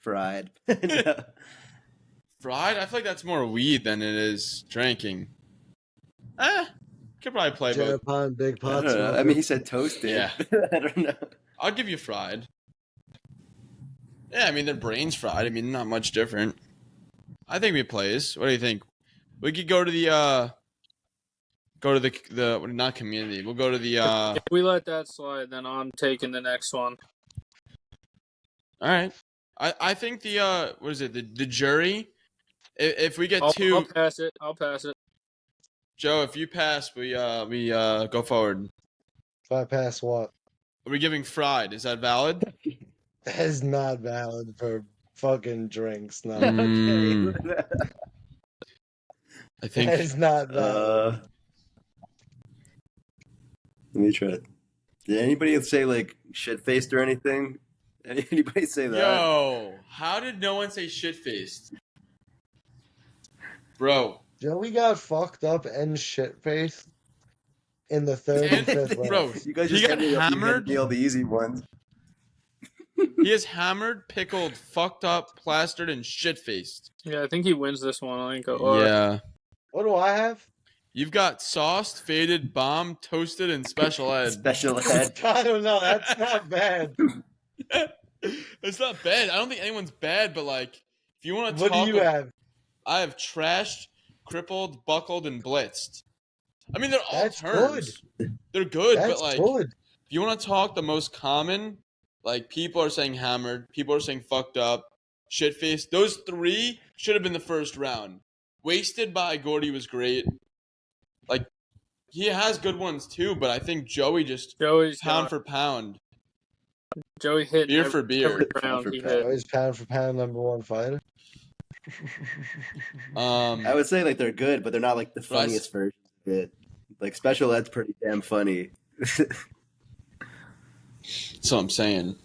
Fried. Fried? I feel like that's more weed than it is drinking. Could probably play both. Japan, big I pot don't know. I smoker. mean, he said toasted. Yeah. I don't know. I'll give you fried. Yeah, I mean, their brain's fried. I mean, not much different. I think we plays. What do you think? We could go to the not community. We'll go to the If we let that slide, then I'm taking the next one. all right. I think the what is it? The jury. If we get I'll two, pass it. I'll pass it. Joe, if you pass, we go forward. If I pass what? Are we giving fried? Is that valid? That is not valid for fucking drinks. No, Mm. I think that is not valid. Let me try. Did anybody say like shit faced or anything? Anybody say that? Yo, how did no one say shit faced? Bro. Joey got fucked up and shit faced in the third and fifth round. Bro, You guys he just got handed hammered. me all the easy ones. He is hammered, pickled, fucked up, plastered, and shit faced. Yeah, I think he wins this one. I think. All right. Yeah. What do I have? You've got sauced, faded, bombed, toasted, and special ed. Special ed. I don't know. That's not bad. It's not bad. I don't think anyone's bad, but like, if you want to What talk, do you have? I have trashed, crippled, buckled, and blitzed. I mean, they're all That's terms. They're good, That's but like, good. if you want to talk the most common, like people are saying hammered, people are saying fucked up, shit faced. Those three should have been the first round. Wasted by Gordy was great. Like, he has good ones too, but I think Joey just Joey's pound got- for pound, Joey hit beer every, for beer. every Pound round for he pound. hit. Joey's pound for pound #1 fighter. I would say like they're good, but they're not like the But funniest version of it. Like special ed's pretty damn funny. That's what I'm saying.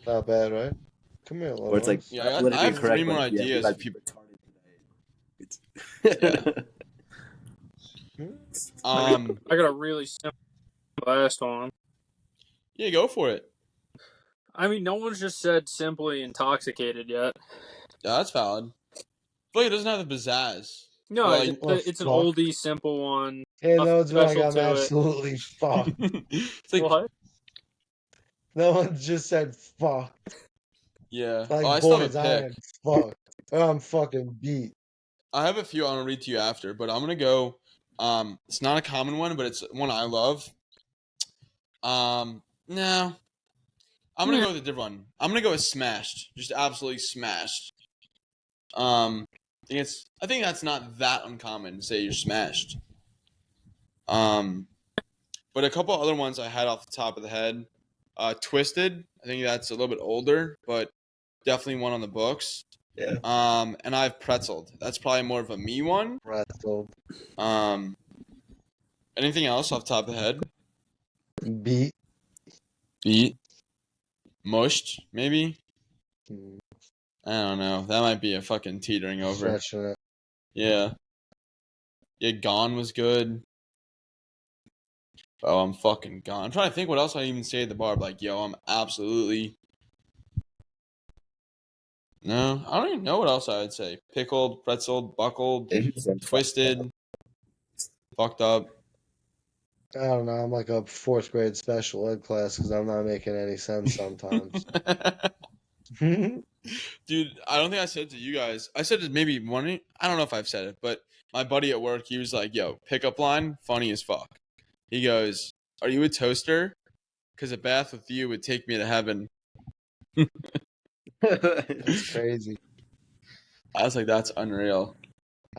Not bad, right? Come here, little Or it's like ones. Yeah, I politically have three correct, more like, yeah, ideas you if guys people- are retarded tonight. I got a really simple last one. Yeah, go for it. I mean, no one's just said simply intoxicated yet. Yeah, that's valid. I feel like it doesn't have the pizzazz. No, Well, it's an fuck. oldie, simple one. Yeah, no Nothing one's like, special I'm to it. absolutely fucked. It's like, What? No one just said fuck. yeah. Like, I still boys, have I a am pick. fucked. I'm fucking beat. I have a few I want to read to you after, but I'm gonna go. It's not a common one, but it's one I love. No, I'm gonna go with a different one. I'm gonna go with smashed, just absolutely smashed. I think that's not that uncommon to say you're smashed. But a couple other ones I had off the top of the head. Twisted, I think that's a little bit older, but definitely one on the books. Yeah. And I have pretzeled. That's probably more of a me one. Pretzel. Anything else off the top of the head? Beat. Beat. Mushed, maybe? Mm, I don't know. That might be a fucking teetering over. Stretching it. Yeah. Yeah, Gone was good. Oh, I'm fucking gone. I'm trying to think what else I even say at the bar. Like, yo, I'm absolutely No, I don't even know what else I would say. Pickled, pretzeled, buckled, twisted, fucked up. I don't know. I'm like a fourth grade special ed class because I'm not making any sense sometimes. Dude, I don't think I said it to you guys. I said it maybe one. I don't know if I've said it, but my buddy at work, he was like, "Yo, pickup line, funny as fuck." He goes, "Are you a toaster? Because a bath with you would take me to heaven." It's crazy. I was like, "That's unreal."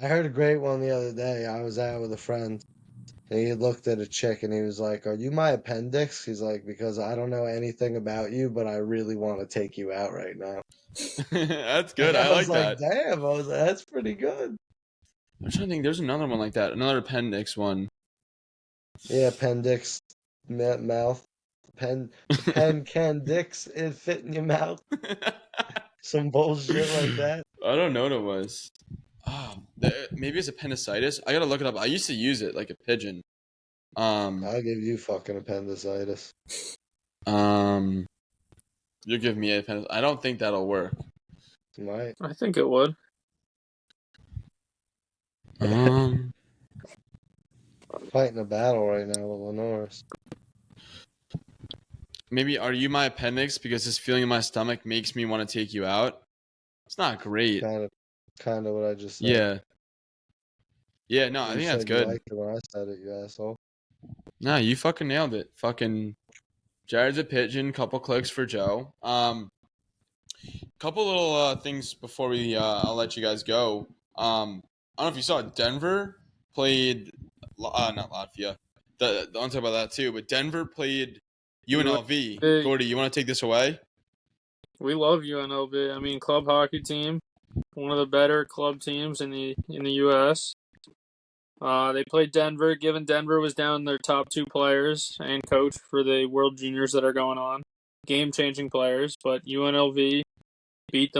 I heard a great one the other day. I was out with a friend, and he looked at a chick, and he was like, "Are you my appendix?" He's like, "Because I don't know anything about you, but I really want to take you out right now." That's good. And I I like was like, that. "Damn!" I was like, "That's pretty good." I'm trying to think. There's another one like that. Another appendix one. Yeah, appendix, mouth, pen can dicks it fit in your mouth? Some bullshit like that. I don't know what it was. Maybe it's appendicitis. I gotta look it up. I used to use it like a pigeon. I'll give you fucking appendicitis. Um, you give me appendicitis. I don't think that'll work. Might. I think it would. Um, Fighting a battle right now with Lenoris. maybe are you my appendix because this feeling in my stomach makes me want to take you out? It's not great. Kind of what I just said. Yeah. Yeah, no, I You think that's said you good. liked it when I said it, you asshole. No, you fucking nailed it. Fucking Jared's a pigeon. Couple clicks for Joe. Couple little things before we I'll let you guys go. I don't know if you saw it. Denver played not Latvia. I'll talk about that too. But Denver played UNLV. Hey. Gordy, you want to take this away? We love UNLV. I mean, club hockey team, one of the better club teams in the U.S. They played Denver, given Denver was down their top two players and coach for the World Juniors that are going on. Game-changing players, but UNLV beat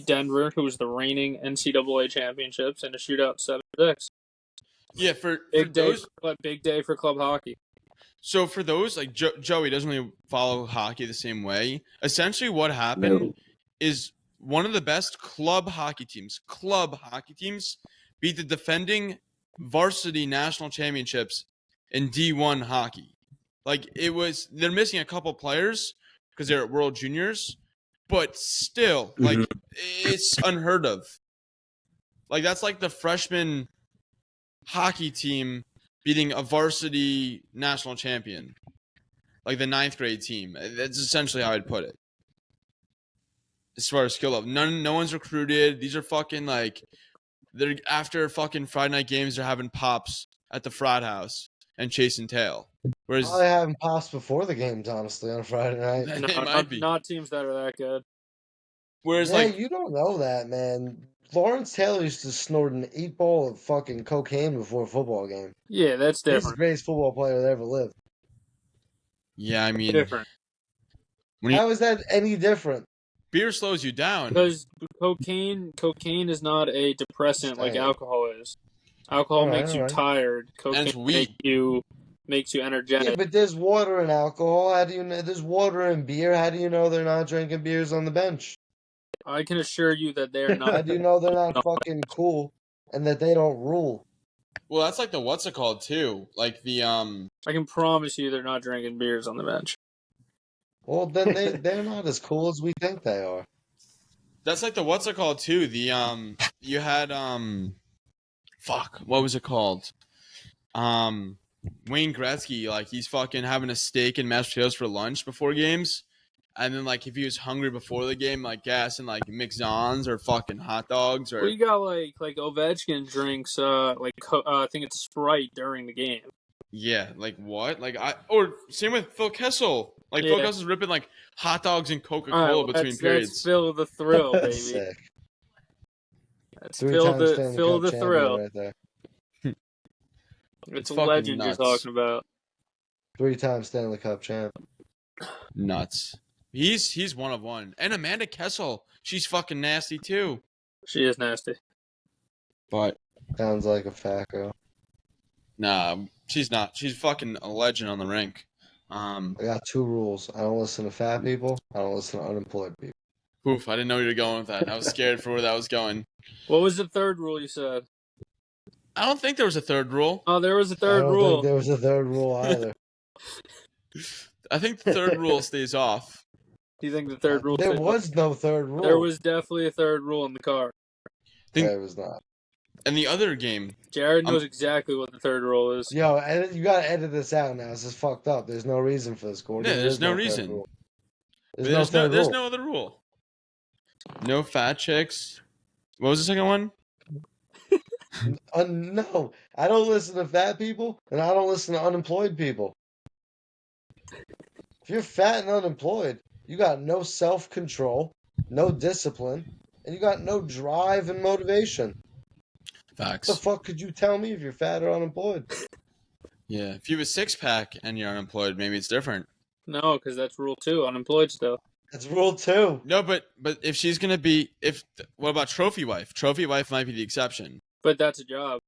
Denver, who was the reigning NCAA championships, in a shootout 7-6. Yeah, for Big day for club hockey. So for those like Joey doesn't really follow hockey the same way. Essentially, what happened is one of the best club hockey teams beat the defending varsity national championships in D1 hockey. Like they're missing a couple players because they're at World Juniors, but still, like it's unheard of. Like that's like the freshman hockey team beating a varsity national champion, like the 9th grade team. That's essentially how I'd put it. As far as skill level, no one's recruited. These are fucking like they're after fucking Friday night games. They're having pops at the frat house and chasing tail. Whereas I haven't passed before the games, honestly, on Friday night. it might be. Not teams that are that good. Whereas Yeah, like you don't know that, man. Lawrence Taylor used to snort an 8-ball of fucking cocaine before a football game. Yeah, that's He's the different. greatest football player that ever lived. yeah, I mean, Different. How is that any different? beer slows you down. Because cocaine is not a depressant like Damn. alcohol is. Alcohol Alright, makes you alright. tired. it's Cocaine weak. makes you Yeah, energetic. but there's water in alcohol. How do you know? There's water in beer. How do you know they're not drinking beers on the bench? I can assure you that they're How not. do you know they're not fucking cool and that they don't rule? Well, that's like the what's it called too? Like the I can promise you they're not drinking beers on the bench. Well, then they're not as cool as we think they are. That's like the what's it called too? The you had fuck, what was it called? Wayne Gretzky, like he's fucking having a steak and mashed potatoes for lunch before games. And then like if he was hungry before the game, like gas and like McDonald's or fucking hot dogs or Well, you got like Ovechkin drinks I think it's Sprite during the game. yeah, like what? Or same with Phil Kessel. Like Phil Yeah. Kessel's ripping like hot dogs and All Coca-Cola right, between periods. That's Phil the Thrill, baby. That's sick. That's Three-time Stanley Phil Cup the champion Thrill. right there. It's a fucking legend nuts. you're talking about. 3-time Stanley Cup champ. Nuts. He's one of one. And Amanda Kessel, she's fucking nasty too. She is nasty. But Sounds like a fat girl. nah, she's not. She's fucking a legend on the rink. I got 2 rules. I don't listen to fat people. I don't listen to unemployed people. Oof, I didn't know you were going with that. I was scared for where that was going. What was the third rule you said? I don't think there was a third rule. Oh, there was a I third don't rule. think there was a third rule either. I think the third rule stays off. Do you think the third rule? There was no third rule. There was definitely a third rule in the car. There was not. And the other game, Jared knows exactly what the third rule is. Yo, you gotta edit this out now. This is fucked up. There's no reason for this, Gordon. Yeah, There there's is no third reason. rule. there's third rule. no other rule. No fat chicks. What was the second one? No, I don't listen to fat people, and I don't listen to unemployed people. If you're fat and unemployed, you got no self-control, no discipline, and you got no drive and motivation. Facts. What the fuck could you tell me if you're fat or unemployed? Yeah, if you have a six pack and you're unemployed, maybe it's different. No, because that's rule 2. Unemployed still. That's rule 2. No, but if she's gonna be, what about trophy wife? Trophy wife might be the exception. But that's a job.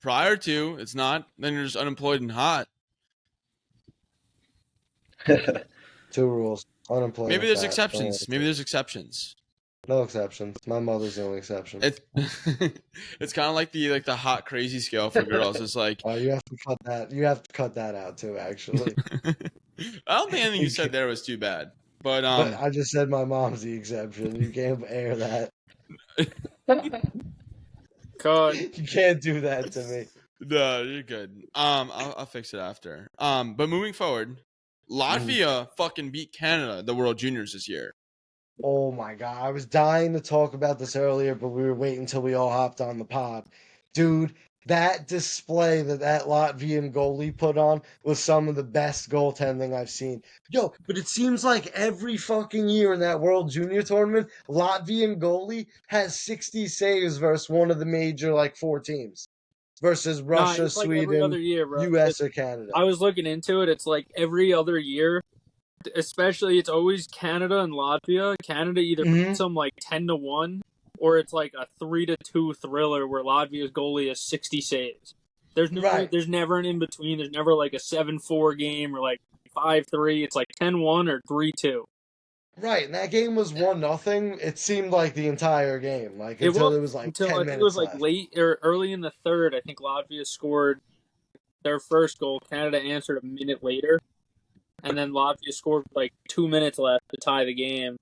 Prior to, it's not. Then you're just unemployed and hot. 2 rules. Unemployed. Maybe and there's fat. exceptions. Maybe there's exceptions. No exceptions. My mother's the only exception. It's it's kind of like the hot crazy scale for girls. It's like Oh, you have to cut that. You have to cut that out too. Actually, I don't think anything you said there was too bad. But but I just said my mom's the exception. You can't air that. God. You can't do that to me. no, you're good. I'll fix it after. But moving forward, Latvia fucking beat Canada, the World Juniors this year. Oh my god, I was dying to talk about this earlier, but we were waiting until we all hopped on the pod. Dude, that display that Latvian goalie put on was some of the best goaltending I've seen. Yo, but it seems like every fucking year in that World Junior tournament, Latvian goalie has 60 saves versus one of the major, 4 teams. Versus Russia, Nah, it's like every other Sweden, year, bro. US, or Canada. I was looking into it. It's like every other year, especially it's always Canada and Latvia. Canada either beats them like 10-1, or it's like a 3-2 thriller where Latvia's goalie has 60 saves. There's no, Right. There's never an in between. There's never like a 7-4 game or like 5-3. It's like 10-1 or 3-2. Right, and that game was 1-0. It seemed like the entire game, until it was like until 10 I think minutes it was like left. late or early in the third. I think Latvia scored their first goal. Canada answered a minute later, and then Latvia scored with like 2 minutes left to tie the game.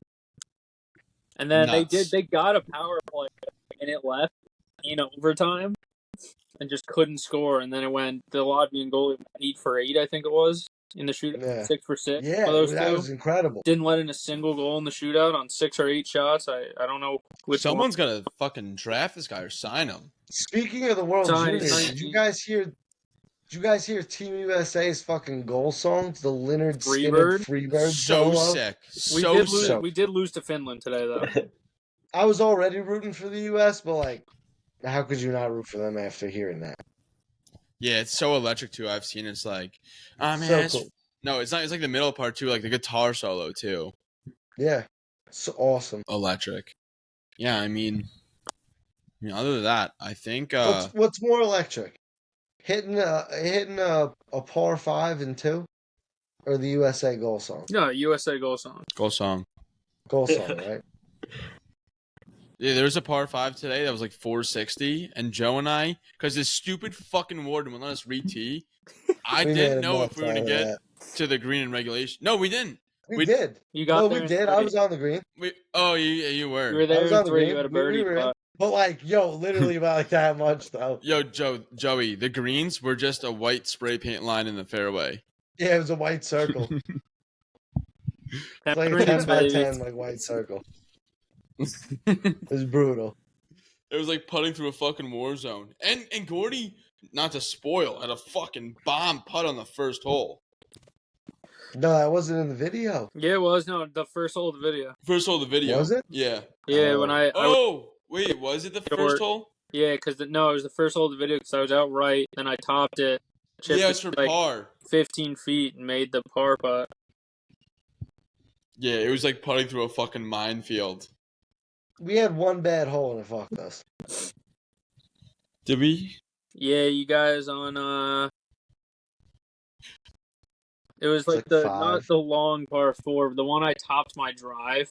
And then Nuts. they got a power play with a minute left in overtime, and just couldn't score. And then the Latvian goalie went 8 for 8, I think it was, in the shootout. Yeah. 6 for 6. Yeah, for those that two. was incredible. Didn't let in a single goal in the shootout on 6 or 8 shots. I don't know which one. Someone's gotta fucking draft this guy or sign him. Speaking of the World Sorry, Juniors, sorry. did you guys hear Team USA's fucking goal song? The Leonard Freebird? Skinner Freebird So solo? sick. We So did lose. sick. We did lose to Finland today, though. I was already rooting for the US, but how could you not root for them after hearing that? Yeah, it's so electric too. I've seen it's like, man, So cool. no, it's not. It's like the middle part too, like the guitar solo too. Yeah, so awesome. Electric. Yeah, I mean, other than that, I think What's more electric? Hitting a par 5 and 2, or the USA goal song? No, USA goal song. goal song. Goal song, right? Yeah, there was a par 5 today that was like 460, and Joe and I, because this stupid fucking warden would let us re-tee, I We didn't made know enough if we were out gonna of get that. to the green in regulation. No, we didn't. We did. You got No, there. we in did. 3. I was on the green. You were. You were I there was in on the 3. green. You had a We birdie. were in. putt. But literally about that much though. Yo, Joey, the greens were just a white spray paint line in the fairway. Yeah, it was a white circle. It's like a Greens, 10 by baby. 10 white circle. It was brutal. It was like putting through a fucking war zone. And Gordy, not to spoil, had a fucking bomb putt on the first hole. No, that wasn't in the video. Yeah, it was. No, the first hole of the video. First hole of the video. Was it? Yeah. Yeah, when I Wait, was it the Short. first hole? yeah, because no, it was the first hole of the video because I was out right, then I topped it, chipped Yeah, it's it for par. 15 feet and made the par putt. Yeah, it was like putting through a fucking minefield. We had one bad hole and it fucked us. Did we? Yeah, you guys on It was It's like like the 5. not the long par 4, the one I topped my drive,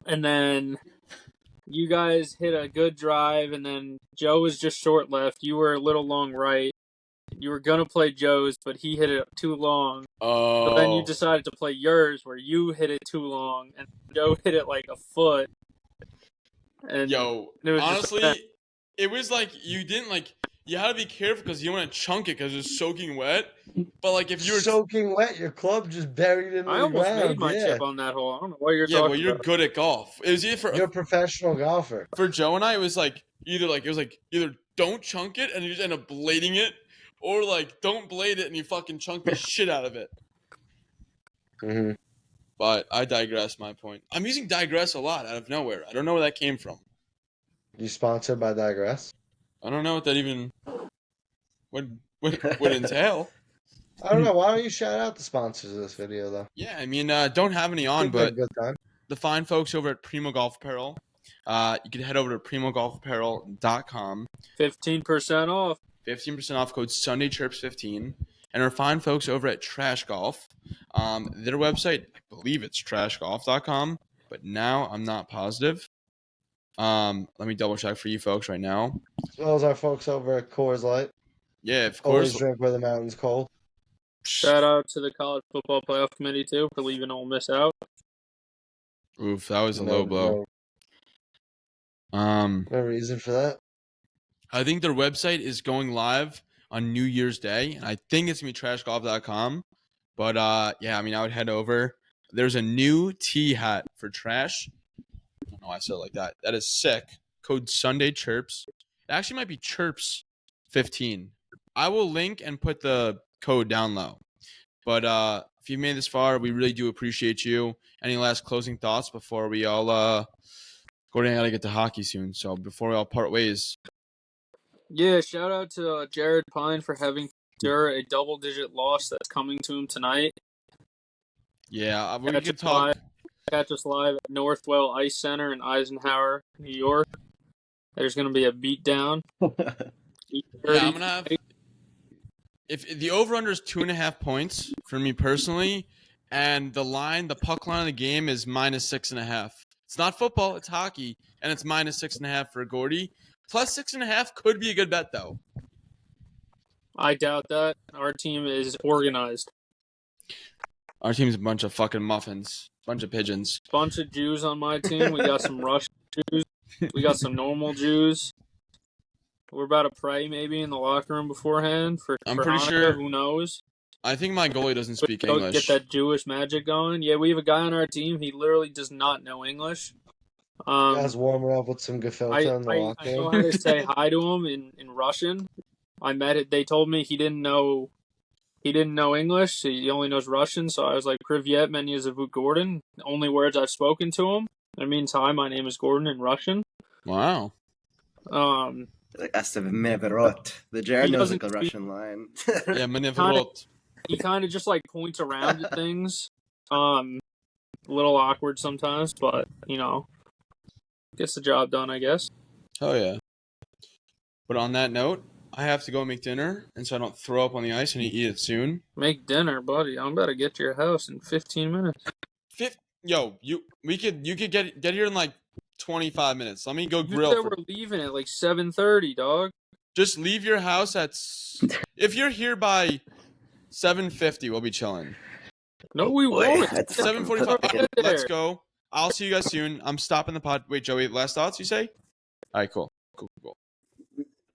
and then you guys hit a good drive, and then Joe was just short left. You were a little long right. You were gonna play Joe's, but he hit it too long. Oh. But then you decided to play yours, where you hit it too long, and Joe hit it like a foot. And Yo, it was just honestly, bad. it was like you didn't like. You had to be careful because you want to chunk it because it's soaking wet. But like if you were, Soaking wet, your club just buried into I the almost ground. made my Yeah. chip on that hole. I don't know what you're yeah, talking well, you're about. good at golf. It was either You're a professional golfer. for Joe and I. It was like either don't chunk it and you just end up blading it, or like don't blade it and you fucking chunk the shit out of it. Mm-hmm. But I digress. My point. I'm using digress a lot out of nowhere. I don't know where that came from. You sponsored by Digress? I don't know what that even would entail. I don't know. Why don't you shout out the sponsors of this video, though? Yeah, I mean, don't have any on, Think we had but a good time. the fine folks over at Primo Golf Apparel. You can head over to primogolfapparel.com. 15% off. 15% off code SundayChirps15. And our fine folks over at Trash Golf. Their website, I believe it's trashgolf.com, but now I'm not positive. Let me double check for you folks right now. As well as our folks over at Coors Light. Yeah, of Always course. drink where the mountain's cold. Shout out to the College Football Playoff Committee, too, for leaving Ole Miss out. Oof, that was a low blow. No reason for that. I think their website is going live on New Year's Day, and I think it's going to be trashgolf.com. But, yeah, I mean, I would head over. There's a new T hat for Trash. I don't know why I said it like that. That is sick. Code Sunday Chirps. It actually might be Chirps15. I will link and put the code down low. But if you've made this far, we really do appreciate you. Any last closing thoughts before we all Gordon, I gotta get to hockey soon. So before we all part ways. Yeah, shout out to Jared Pine for having to endure a double-digit loss that's coming to him tonight. Yeah, we Catch could us talk. live- Catch us live at Northwell Ice Center in Eisenhower, New York. There's going to be a beatdown. Yeah, I'm gonna have. If the over/under is 2.5 points for me personally, and the puck line of the game is -6.5. It's not football, it's hockey, and it's -6.5 for Gordy. Plus 6.5 could be a good bet though. I doubt that. Our team is organized. Our team's a bunch of fucking muffins, bunch of pigeons. Bunch of Jews on my team. We got some Russian Jews. We got some normal Jews. We're about to pray maybe in the locker room beforehand for I'm for pretty Hanukkah, sure- Who knows? I think my goalie doesn't speak Go English. Get that Jewish magic going. Yeah, we have a guy on our team. He literally does not know English. You guys warming up with some gefilte in the I locker know room. how to say hi to him in Russian. I met it. They told me he didn't know English. He only knows Russian. So I was like, "Privyet, menu zavut Gordon." The only words I've spoken to him. It means hi. My name is Gordon in Russian. Wow. Like Astav the Jared He knows like doesn't a speak- Russian line. Yeah, Manevrot. He kind of just like points around at things. A little awkward sometimes, but gets the job done, I guess. Oh yeah. But on that note, I have to go make dinner, and so I don't throw up on the ice and eat it soon. Make dinner, buddy. I'm about to get to your house in 15 minutes. You could get here in like 25 minutes. Let me go You grill. said we're leaving at like 7:30, dog. Just leave your house if you're here by 7:50, we'll be chilling. No, we Boy, won't. that's 7:45. fucking- Let's go. I'll see you guys soon. I'm stopping the pod. Wait, Joey, last thoughts you say? All right, cool. Cool.